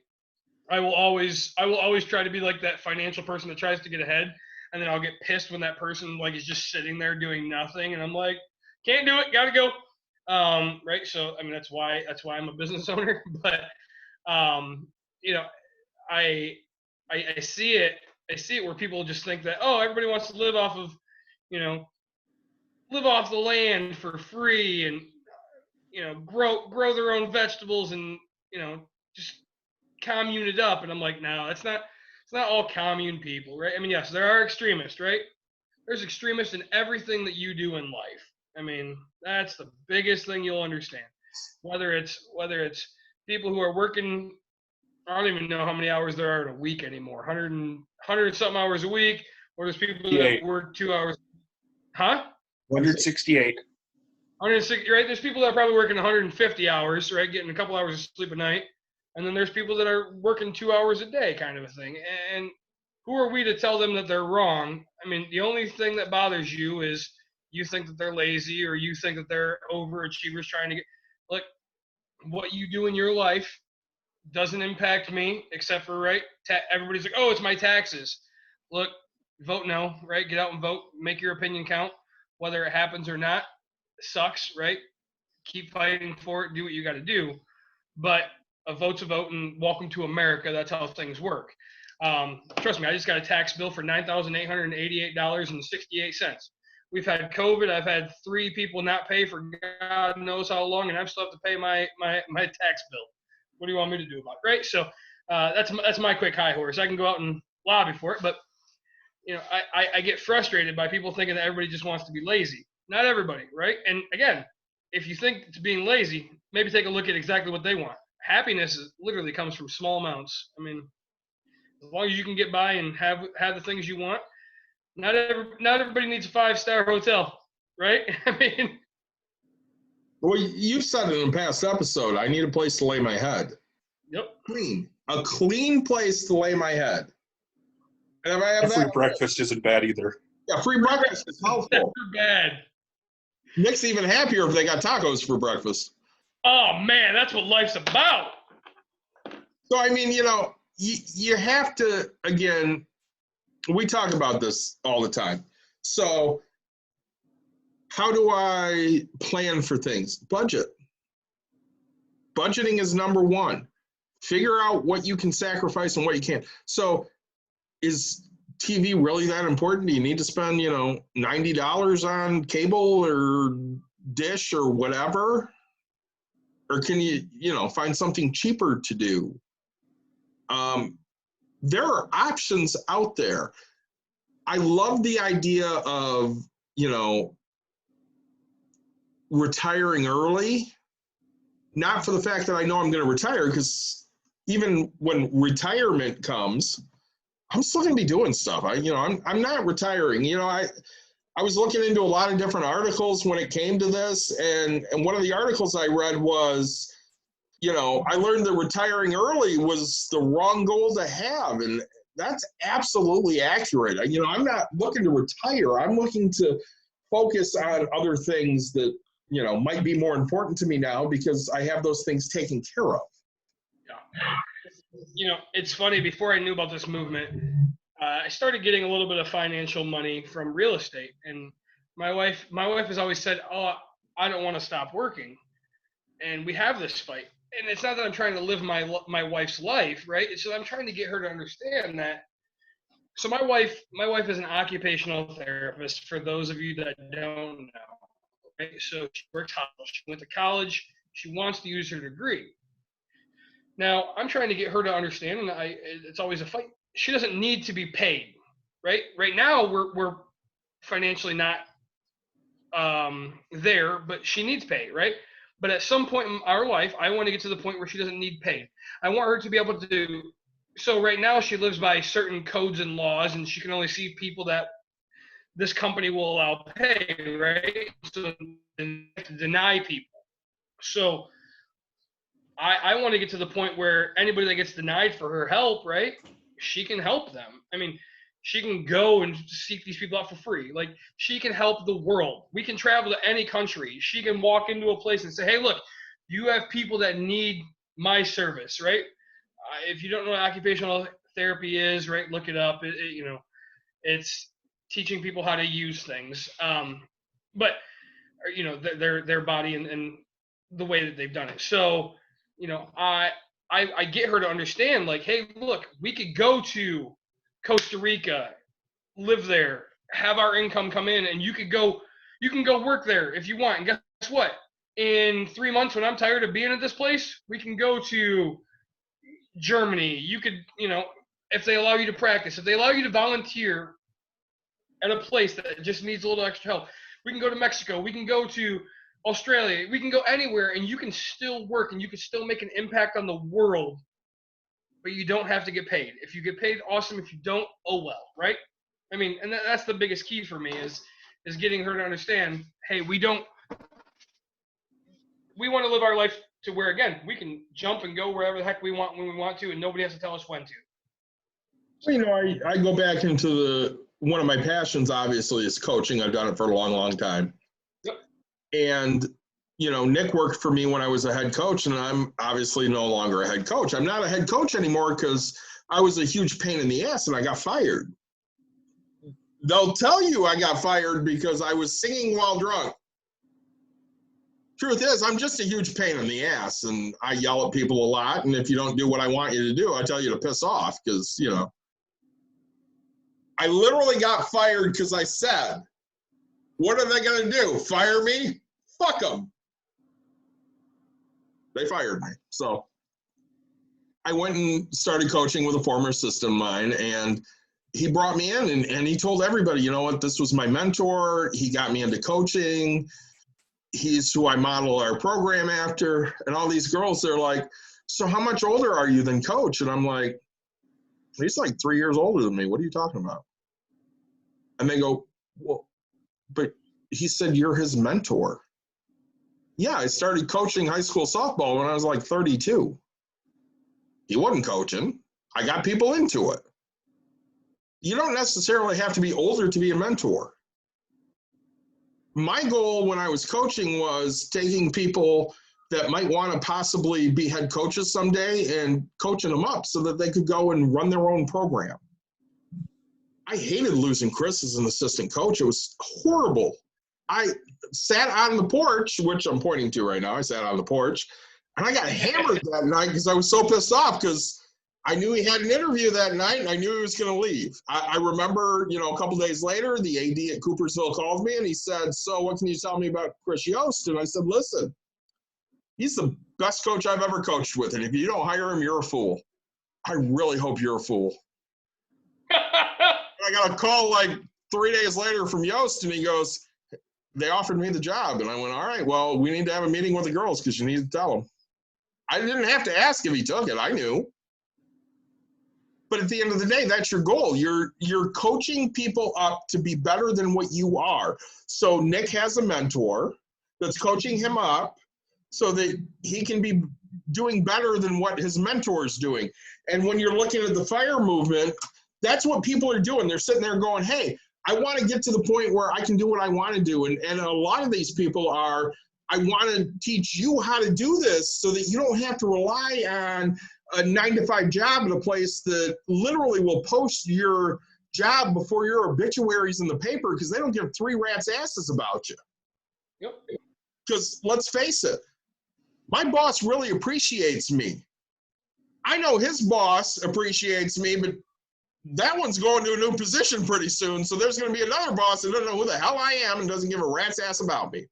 I will always try to be like that financial person that tries to get ahead. And then I'll get pissed when that person is just sitting there doing nothing. And I'm like, can't do it. Got to go. Right. So, I mean, that's why I'm a business owner, but, I see it where people just think that, oh, everybody wants to live off of, live off the land for free and, grow their own vegetables and, just commune it up. And I'm like, no, it's not all commune people, right? I mean, yes, there are extremists, right? There's extremists in everything that you do in life. I mean, that's the biggest thing you'll understand. Whether it's people who are working, I don't even know how many hours there are in a week anymore. 100 something hours a week, or there's people that work 2 hours. Huh? 168. 160, right? There's people that are probably working 150 hours, right? Getting a couple hours of sleep a night. And then there's people that are working 2 hours a day, kind of a thing. And who are we to tell them that they're wrong? I mean, the only thing that bothers you is you think that they're lazy, or you think that they're overachievers trying to get, like, what you do in your life doesn't impact me, except for, right, everybody's like, oh, it's my taxes. Look, vote no, right? Get out and vote. Make your opinion count. Whether it happens or not, it sucks, right? Keep fighting for it. Do what you got to do. But a vote's a vote, and welcome to America. That's how things work. Trust me, I just got a tax bill for $9,888.68. We've had COVID. I've had 3 people not pay for God knows how long, and I've still have to pay my tax bill. What do you want me to do about it, right? So that's my quick high horse. I can go out and lobby for it, but I get frustrated by people thinking that everybody just wants to be lazy. Not everybody, right? And again, if you think it's being lazy, maybe take a look at exactly what they want. Happiness literally comes from small amounts. I mean, as long as you can get by and have the things you want, not everybody needs a 5-star hotel, right? I mean, Well, you've said it in a past episode. I need a place to lay my head. yep. A clean place to lay my head. And if I have Free that, breakfast isn't bad either. yeah, free breakfast is helpful. Never bad. Nick's even happier if they got tacos for breakfast. Oh man, that's what life's about. So I mean, you have to, again, we talk about this all the time. So how do I plan for things? Budget. Budgeting is number one. Figure out what you can sacrifice and what you can't. So is TV really that important? Do you need to spend, $90 on cable or dish or whatever? Or can you, find something cheaper to do? There are options out there. I love the idea of, retiring early, not for the fact that I know I'm going to retire, because even when retirement comes, I'm still going to be doing stuff. I'm not retiring. I was looking into a lot of different articles when it came to this, and one of the articles I read was, I learned that retiring early was the wrong goal to have, and that's absolutely accurate. I'm not looking to retire. I'm looking to focus on other things that, might be more important to me now because I have those things taken care of. Yeah. It's funny, before I knew about this movement, I started getting a little bit of financial money from real estate, and my wife has always said, "Oh, I don't want to stop working," and we have this fight. And it's not that I'm trying to live my wife's life, right? It's that I'm trying to get her to understand that. So my wife is an occupational therapist. For those of you that don't know, right? So she works hard. She went to college. She wants to use her degree. Now I'm trying to get her to understand, and it's always a fight. She doesn't need to be paid, right? Right now we're financially not there, but she needs pay, right? But at some point in our life, I want to get to the point where she doesn't need pay. I want her to be able to. So right now she lives by certain codes and laws, and she can only see people that this company will allow pay, right? So to deny people. So I want to get to the point where anybody that gets denied for her help, right? She can help them. I mean, she can go and seek these people out for free. Like, she can help the world. We can travel to any country. She can walk into a place and say, "Hey, look, you have people that need my service," right? If you don't know what occupational therapy is, right, look it up. It's teaching people how to use things, but their body and the way that they've done it. So, I get her to understand, like, hey, look, we could go to Costa Rica, live there, have our income come in, and you can go work there if you want. And guess what? In 3 months, when I'm tired of being at this place, we can go to Germany. You could, if they allow you to practice, if they allow you to volunteer at a place that just needs a little extra help, we can go to Mexico. We can go to Australia. We can go anywhere, and you can still work, and you can still make an impact on the world, but you don't have to get paid. If you get paid, awesome. If you don't, oh well, right? I mean, and that's the biggest key for me is getting her to understand, hey, we want to live our life to where, again, we can jump and go wherever the heck we want when we want to, and nobody has to tell us when to. I go back into one of my passions, obviously, is coaching. I've done it for a long, long time. Yep. And, Nick worked for me when I was a head coach, and I'm obviously no longer a head coach. I'm not a head coach anymore because I was a huge pain in the ass and I got fired. They'll tell you I got fired because I was singing while drunk. Truth is, I'm just a huge pain in the ass, and I yell at people a lot, and if you don't do what I want you to do, I tell you to piss off because, I literally got fired because I said, what are they going to do? Fire me? Fuck them. They fired me. So I went and started coaching with a former assistant of mine, and he brought me in and he told everybody, you know what, this was my mentor. He got me into coaching. he's who I model our program after. And all these girls, they're like, so how much older are you than Coach? And I'm like, he's like 3 years older than me. What are you talking about? And they go, well, but he said, you're his mentor. Yeah, I started coaching high school softball when I was like 32. He wasn't coaching. I got people into it. You don't necessarily have to be older to be a mentor. My goal when I was coaching was taking people that might want to possibly be head coaches someday and coaching them up so that they could go and run their own program. I hated losing Chris as an assistant coach. It was horrible. I sat on the porch, which I'm pointing to right now. I sat on the porch, and I got hammered that night because I was so pissed off because I knew he had an interview that night, and I knew he was going to leave. I remember, a couple days later, the AD at Coopersville called me, and he said, so what can you tell me about Chris Yost? And I said, listen, he's the best coach I've ever coached with, and if you don't hire him, you're a fool. I really hope you're a fool. I got a call like 3 days later from Yost, and he goes, they offered me the job. And I went, all right, well, we need to have a meeting with the girls because you need to tell them. I didn't have to ask if he took it. I knew. But at the end of the day, that's your goal. You're coaching people up to be better than what you are. So Nick has a mentor that's coaching him up so that he can be doing better than what his mentor is doing. And when you're looking at the fire movement, that's what people are doing. They're sitting there going, hey, I want to get to the point where I can do what I want to do. And a lot of these people are, I want to teach you how to do this so that you don't have to rely on a 9-to-5 job at a place that literally will post your job before your obituaries in the paper because they don't give 3 rats' asses about you. Yep. Because let's face it, my boss really appreciates me. I know his boss appreciates me, but that one's going to a new position pretty soon, so there's going to be another boss that doesn't know who the hell I am and doesn't give a rat's ass about me.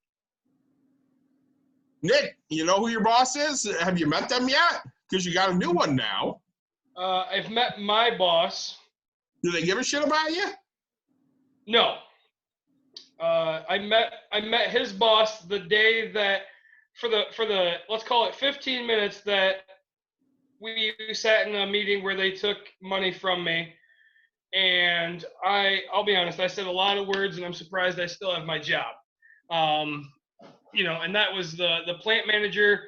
Nick, you know who your boss is? Have you met them yet? Because you got a new one now. I've met my boss. Do they give a shit about you? No. I met his boss the day that for the let's call it 15 minutes that we sat in a meeting where they took money from me. And I'll be honest, I said a lot of words, and I'm surprised I still have my job. And that was the plant manager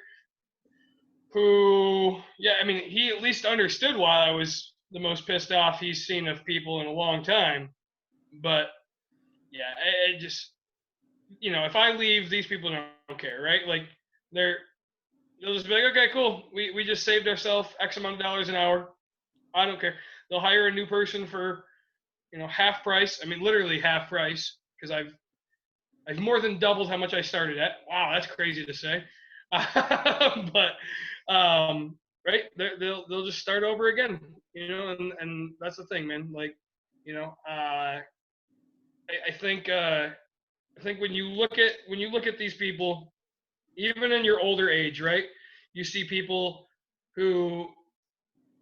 who, he at least understood why I was the most pissed off he's seen of people in a long time. But yeah, it just, if I leave, these people don't care, right? Like they'll just be like, okay, cool. We just saved ourselves X amount of dollars an hour. I don't care. They'll hire a new person for, half price. I mean, literally half price because I've more than doubled how much I started at. Wow, that's crazy to say. But right, they'll just start over again, and that's the thing, man. Like, I think when you look at these people, even in your older age, right, you see people who.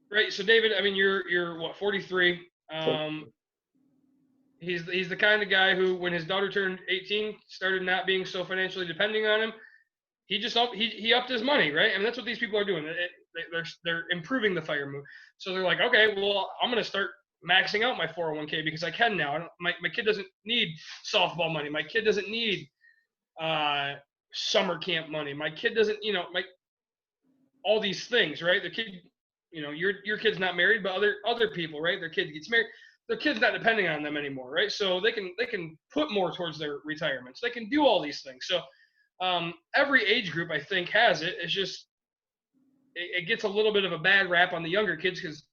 Right. So David, I mean, you're what, 43? He's the kind of guy who, when his daughter turned 18, started not being so financially depending on him. He just upped his money, right? I mean, that's what these people are doing. They're improving the fire move. So they're like, okay, well, I'm going to start maxing out my 401k because I can now. My kid doesn't need softball money. My kid doesn't need summer camp money. My kid doesn't, all these things, right? The kid. Your kid's not married, but other people, right? Their kid gets married. Their kid's not depending on them anymore, right? So they can put more towards their retirements. They can do all these things. So every age group, I think, has it. It's just it gets a little bit of a bad rap on the younger kids because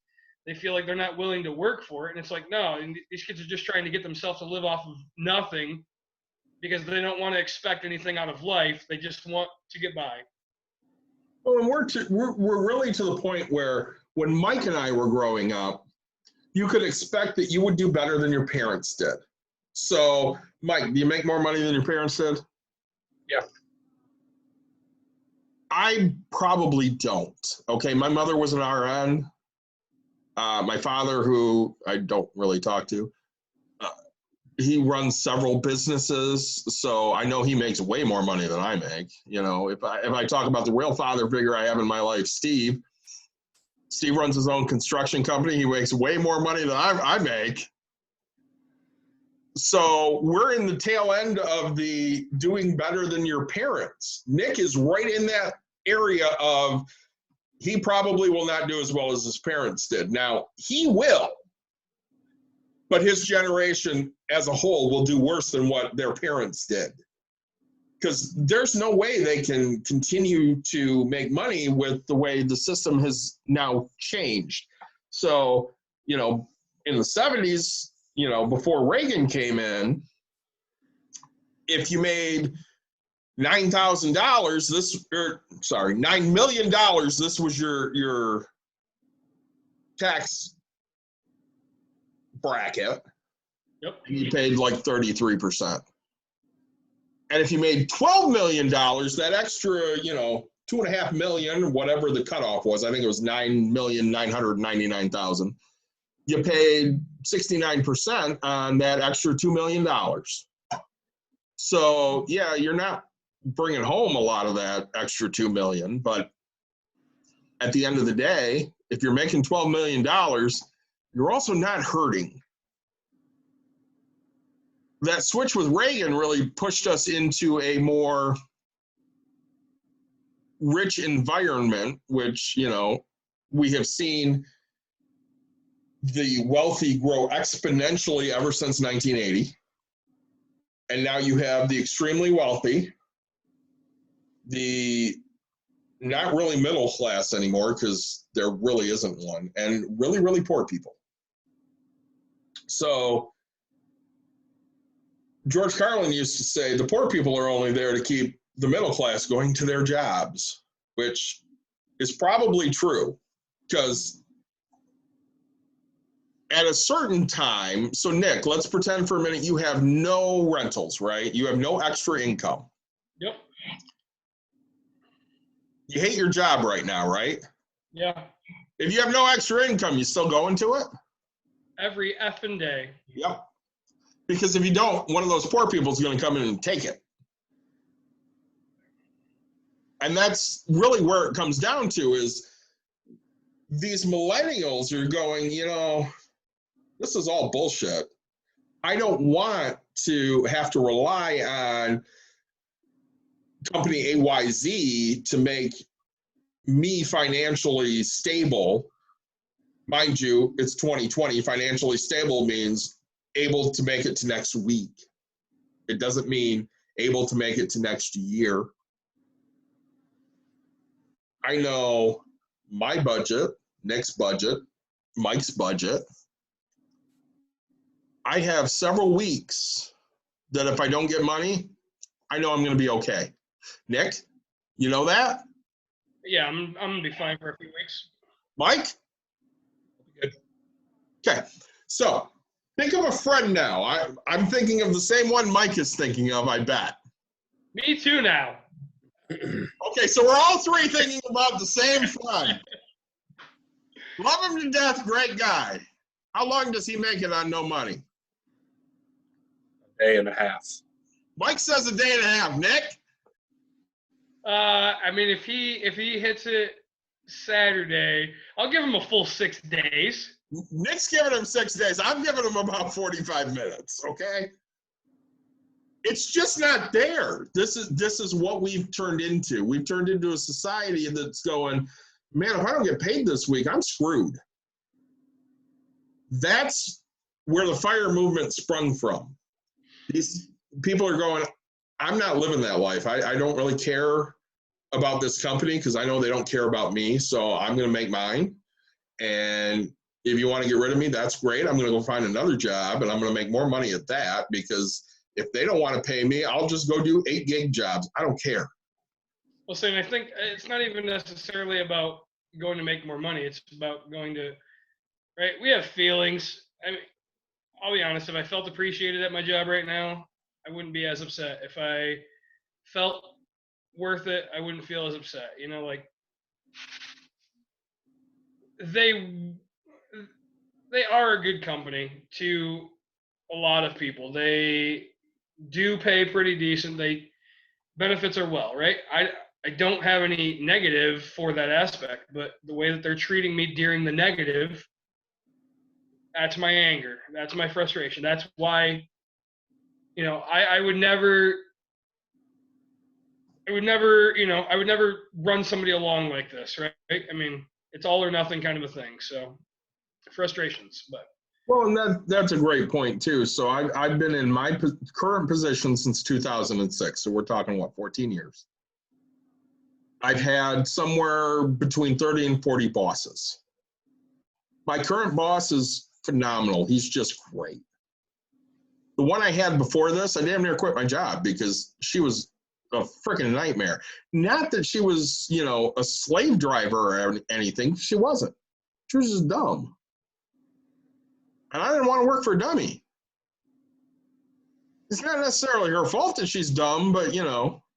they feel like they're not willing to work for it. And it's like, no, and these kids are just trying to get themselves to live off of nothing because they don't want to expect anything out of life. They just want to get by. Well, and we're really to the point where when Mike and I were growing up, you could expect that you would do better than your parents did. So, Mike, do you make more money than your parents did? Yeah. I probably don't. Okay, my mother was an RN. My father, who I don't really talk to, he runs several businesses, so I know he makes way more money than I make. If I talk about the real father figure I have in my life, Steve runs his own construction company. He makes way more money than I make. So we're in the tail end of the doing better than your parents. Nick is right in that area of he probably will not do as well as his parents did. Now, he will, but his generation as a whole will do worse than what their parents did. Because there's no way they can continue to make money with the way the system has now changed. So, in the 70s, before Reagan came in, if you made $9,000, $9 million, this was your tax bracket. Yep. You paid like 33%. And if you made $12 million, that extra, $2.5 million, whatever the cutoff was, I think it was $9,999,000. You paid 69% on that extra $2 million. So yeah, you're not bringing home a lot of that extra $2 million, but at the end of the day, if you're making $12 million, you're also not hurting. That switch with Reagan really pushed us into a more rich environment, which, we have seen the wealthy grow exponentially ever since 1980. And now you have the extremely wealthy, the not really middle class anymore, because there really isn't one, and really, really poor people. So George Carlin used to say the poor people are only there to keep the middle class going to their jobs, which is probably true, because at a certain time, so Nick, let's pretend for a minute you have no rentals, right? You have no extra income. Yep. You hate your job right now, right? Yeah. If you have no extra income, you still going to it? Every effing day. Yep. Because if you don't, one of those poor people is going to come in and take it. And that's really where it comes down to, is these millennials are going, this is all bullshit. I don't want to have to rely on company AYZ to make me financially stable. Mind you, it's 2020. Financially stable means able to make it to next week. It doesn't mean able to make it to next year. I know my budget, Nick's budget, Mike's budget. I have several weeks that if I don't get money, I know I'm going to be okay. Nick, you know that? Yeah, I'm gonna be fine for a few weeks. Mike? Good. Okay. So think of a friend now. I'm thinking of the same one Mike is thinking of, I bet. Me too now. Okay, so we're all three thinking about the same friend. Love him to death, great guy. How long does he make it on no money? A day and a half. Mike says a day and a half. Nick? I mean, if he hits it Saturday, I'll give him a full 6 days. Nick's giving him 6 days. I'm giving him about 45 minutes, okay? It's just not there. This is what we've turned into. We've turned into a society that's going, man, if I don't get paid this week, I'm screwed. That's where the FIRE movement sprung from. These people are going, I'm not living that life. I don't really care about this company because I know they don't care about me, so I'm going to make mine. And if you want to get rid of me, that's great. I'm going to go find another job, and I'm going to make more money at that, because if they don't want to pay me, I'll just go do 8 gig jobs. I don't care. Well, so I think it's not even necessarily about going to make more money. It's about going to, right? We have feelings. I mean, I'll be honest. If I felt appreciated at my job right now, I wouldn't be as upset. If I felt worth it, I wouldn't feel as upset. Like they are a good company to a lot of people. They do pay pretty decent. Benefits are well, right? I don't have any negative for that aspect, but the way that they're treating me during the negative, that's my anger. That's my frustration. That's why, I would never, I would never run somebody along like this, right? I mean, it's all or nothing kind of a thing. So frustrations, but. Well, and that's a great point too. So I've been in my current position since 2006. So we're talking 14 years. I've had somewhere between 30 and 40 bosses. My current boss is phenomenal. He's just great. The one I had before this, I damn near quit my job because she was a freaking nightmare. Not that she was, a slave driver or anything. She wasn't. She was just dumb. And I didn't want to work for a dummy. It's not necessarily her fault that she's dumb, but,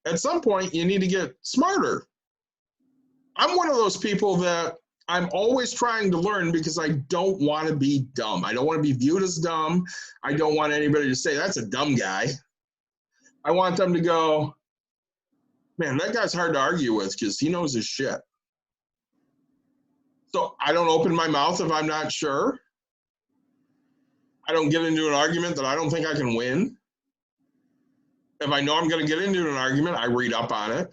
at some point you need to get smarter. I'm one of those people that I'm always trying to learn because I don't want to be dumb. I don't want to be viewed as dumb. I don't want anybody to say, that's a dumb guy. I want them to go, man, that guy's hard to argue with because he knows his shit. So I don't open my mouth if I'm not sure. I don't get into an argument that I don't think I can win. If I know I'm going to get into an argument, I read up on it.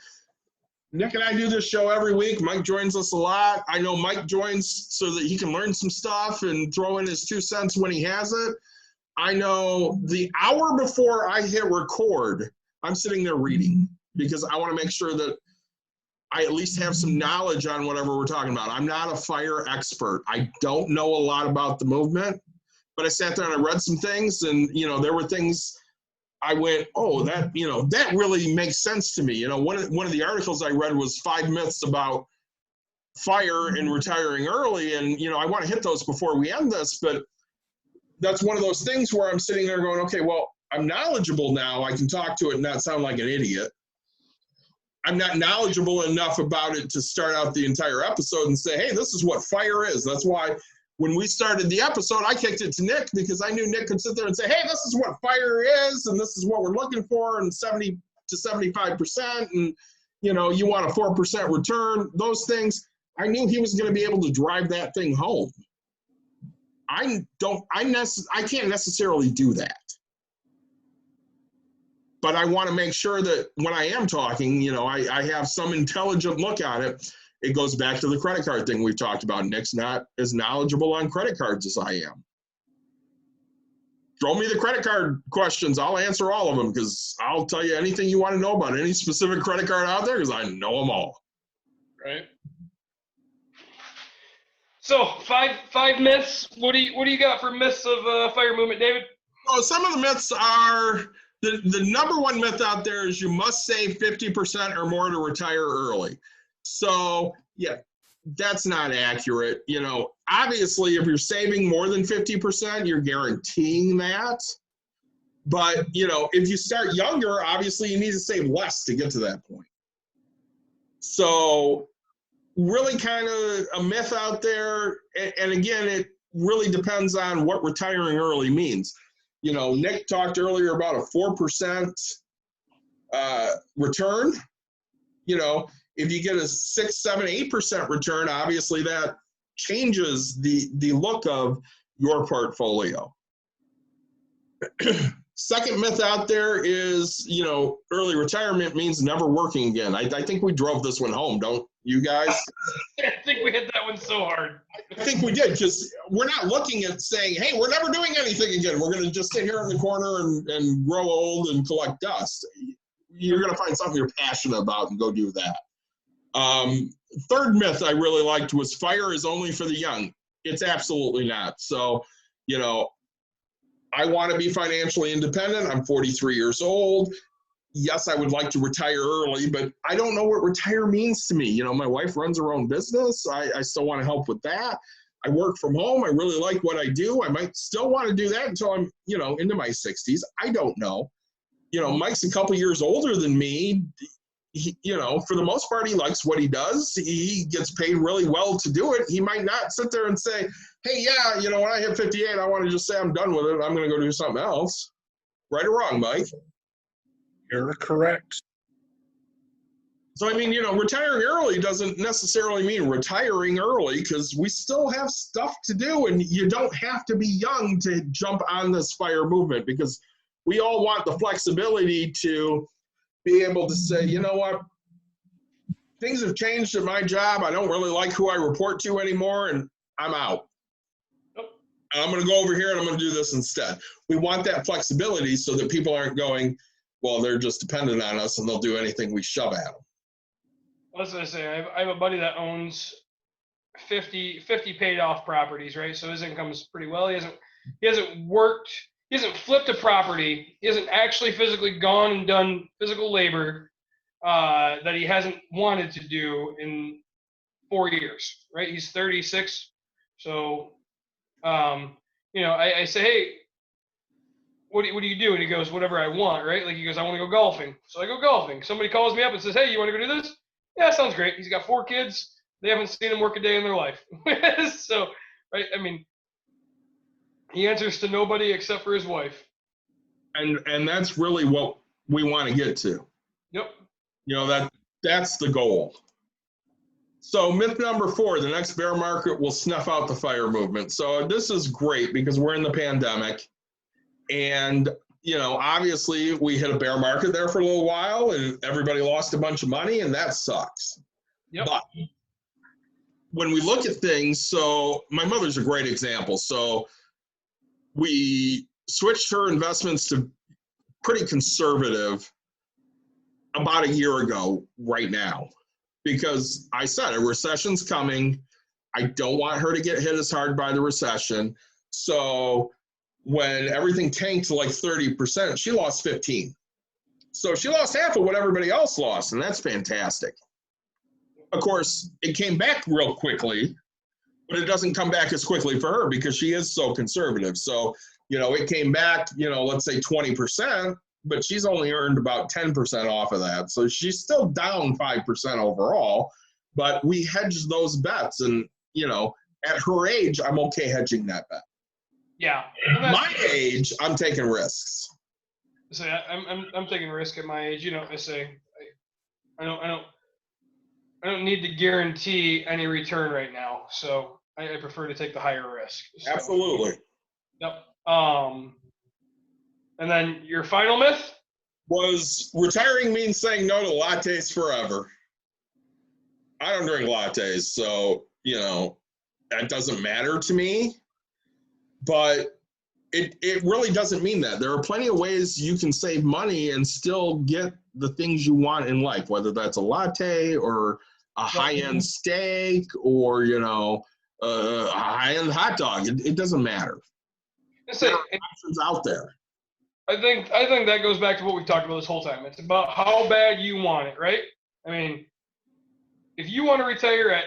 Nick and I do this show every week. Mike joins us a lot. I know Mike joins so that he can learn some stuff and throw in his 2 cents when he has it. I know the hour before I hit record, I'm sitting there reading because I want to make sure that I at least have some knowledge on whatever we're talking about. I'm not a fire expert. I don't know a lot about the movement. But I sat there and I read some things and, there were things I went, oh, that really makes sense to me. One of the articles I read was 5 myths about fire and retiring early. And, I want to hit those before we end this. But that's one of those things where I'm sitting there going, okay, well, I'm knowledgeable now. I can talk to it and not sound like an idiot. I'm not knowledgeable enough about it to start out the entire episode and say, hey, this is what fire is. That's why when we started the episode, I kicked it to Nick because I knew Nick could sit there and say, hey, this is what fire is, and this is what we're looking for, and 70 to 75%, and, you want a 4% return, those things. I knew he was going to be able to drive that thing home. I can't necessarily do that. But I want to make sure that when I am talking, I have some intelligent look at it. It goes back to the credit card thing we've talked about. Nick's not as knowledgeable on credit cards as I am. Throw me the credit card questions. I'll answer all of them because I'll tell you anything you want to know about any specific credit card out there because I know them all. Right. So five myths. What do you got for myths of fire movement, David? Oh, some of the myths are the number one myth out there is you must save 50% or more to retire early. So, yeah, that's not accurate. Obviously, if you're saving more than 50%, you're guaranteeing that. But, if you start younger, obviously you need to save less to get to that point. So, really kind of a myth out there. And again, it really depends on what retiring early means. Nick talked earlier about a 4% return. If you get a 6, 7, 8% return, obviously that changes the look of your portfolio. Second myth out there is, early retirement means never working again. I think we drove this one home, don't you guys? I think we hit that one so hard. I think we did because we're not looking at saying, hey, we're never doing anything again. We're going to just sit here in the corner and grow old and collect dust. You're going to find something you're passionate about and go do that. Third myth I really liked was fire is only for the young. It's absolutely not. So, I want to be financially independent. I'm 43 years old. Yes, I would like to retire early, but I don't know what retire means to me. My wife runs her own business. I still want to help with that. I work from home. I really like what I do. I might still want to do that until I'm, into my 60s. I don't know. Mike's a couple years older than me. for the most part, he likes what he does. He gets paid really well to do it. He might not sit there and say, hey, yeah, when I hit 58, I want to just say I'm done with it. I'm going to go do something else. Right or wrong, Mike? You're correct. So, retiring early doesn't necessarily mean retiring early, because we still have stuff to do, and you don't have to be young to jump on this FIRE movement, because we all want the flexibility to be able to say, you know what, things have changed at my job. I don't really like who I report to anymore, and I'm out. I'm going to go over here and I'm going to do this instead. We want that flexibility so that people aren't going, well, they're just dependent on us and they'll do anything we shove at them. What was I say? I have a buddy that owns 50 paid off properties, right? So his income is pretty well. He hasn't worked, he hasn't flipped a property. He hasn't actually physically gone and done physical labor that he hasn't wanted to do in 4 years, right? He's 36. So, I say, hey, what do you do? And he goes, whatever I want, right? Like he goes, I want to go golfing. So I go golfing. Somebody calls me up and says, hey, you want to go do this? Yeah, sounds great. He's got 4 kids. They haven't seen him work a day in their life. So, right, he answers to nobody except for his wife. And that's really what we want to get to. Yep. That's the goal. So myth number 4, the next bear market will snuff out the FIRE movement. So this is great because we're in the pandemic. And, obviously we hit a bear market there for a little while and everybody lost a bunch of money, and that sucks. Yep. But when we look at things, so my mother's a great example. So we switched her investments to pretty conservative about a year ago right now, because I said a recession's coming. I don't want her to get hit as hard by the recession. So when everything tanked to like 30%, she lost 15. So she lost half of what everybody else lost, and that's fantastic. Of course, it came back real quickly, but it doesn't come back as quickly for her because she is so conservative. So, it came back, let's say 20%, but she's only earned about 10% off of that. So she's still down 5% overall, but we hedged those bets. And, at her age, I'm okay hedging that bet. Yeah. My age, I'm taking risks. So I'm taking a risk at my age. I say I don't need to guarantee any return right now. So I prefer to take the higher risk. So, absolutely. Yep. And then your final myth was retiring means saying no to lattes forever. I don't drink lattes, so that doesn't matter to me. But it really doesn't mean that. There are plenty of ways you can save money and still get the things you want in life, whether that's a latte or a high-end steak or, a high-end hot dog. It doesn't matter. There are options out there. I think that goes back to what we've talked about this whole time. It's about how bad you want it, right? If you want to retire at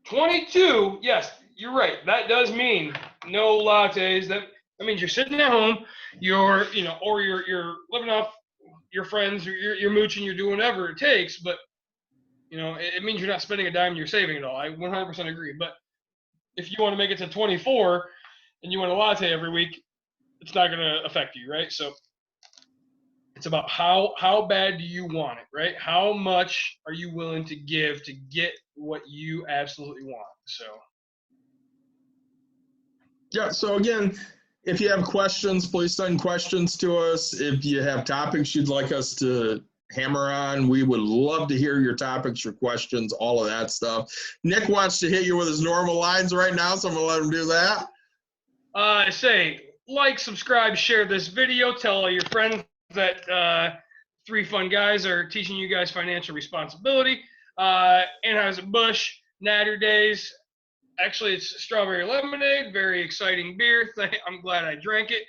22, yes, you're right. That does mean no lattes. That means you're sitting at home, or you're living off your friends, or you're mooching, you're doing whatever it takes. But it means you're not spending a dime, you're saving it all. I 100% agree. But if you want to make it to 24 and you want a latte every week, it's not going to affect you, right? So it's about how bad do you want it, right? How much are you willing to give to get what you absolutely want? So. Yeah, so again, if you have questions, please send questions to us. If you have topics you'd like us to hammer on, we would love to hear your topics, your questions, all of that stuff. Nick wants to hit you with his normal lines right now, so I'm going to let him do that. Say, like, subscribe, share this video, tell all your friends that 3 Fun Guys are teaching you guys financial responsibility. Anheuser-Busch, Natter Days. Actually, it's strawberry lemonade, very exciting beer. I'm glad I drank it.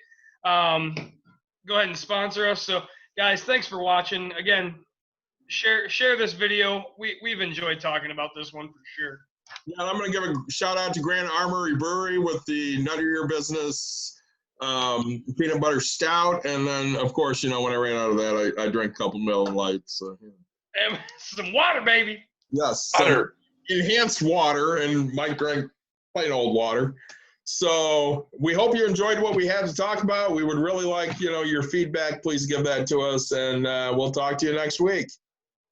Go ahead and sponsor us. So, guys, thanks for watching. Again, share this video. We've enjoyed talking about this one for sure. Yeah, and I'm going to give a shout out to Grand Armory Brewery with the Nut of Your Business peanut butter stout. And then, of course, when I ran out of that, I drank a couple Miller Lights. So, yeah. And some water, baby. Yes. some Butter. enhanced water, and Mike drank plain old water. So we hope you enjoyed what we had to talk about. We would really like, your feedback. Please give that to us, and we'll talk to you next week.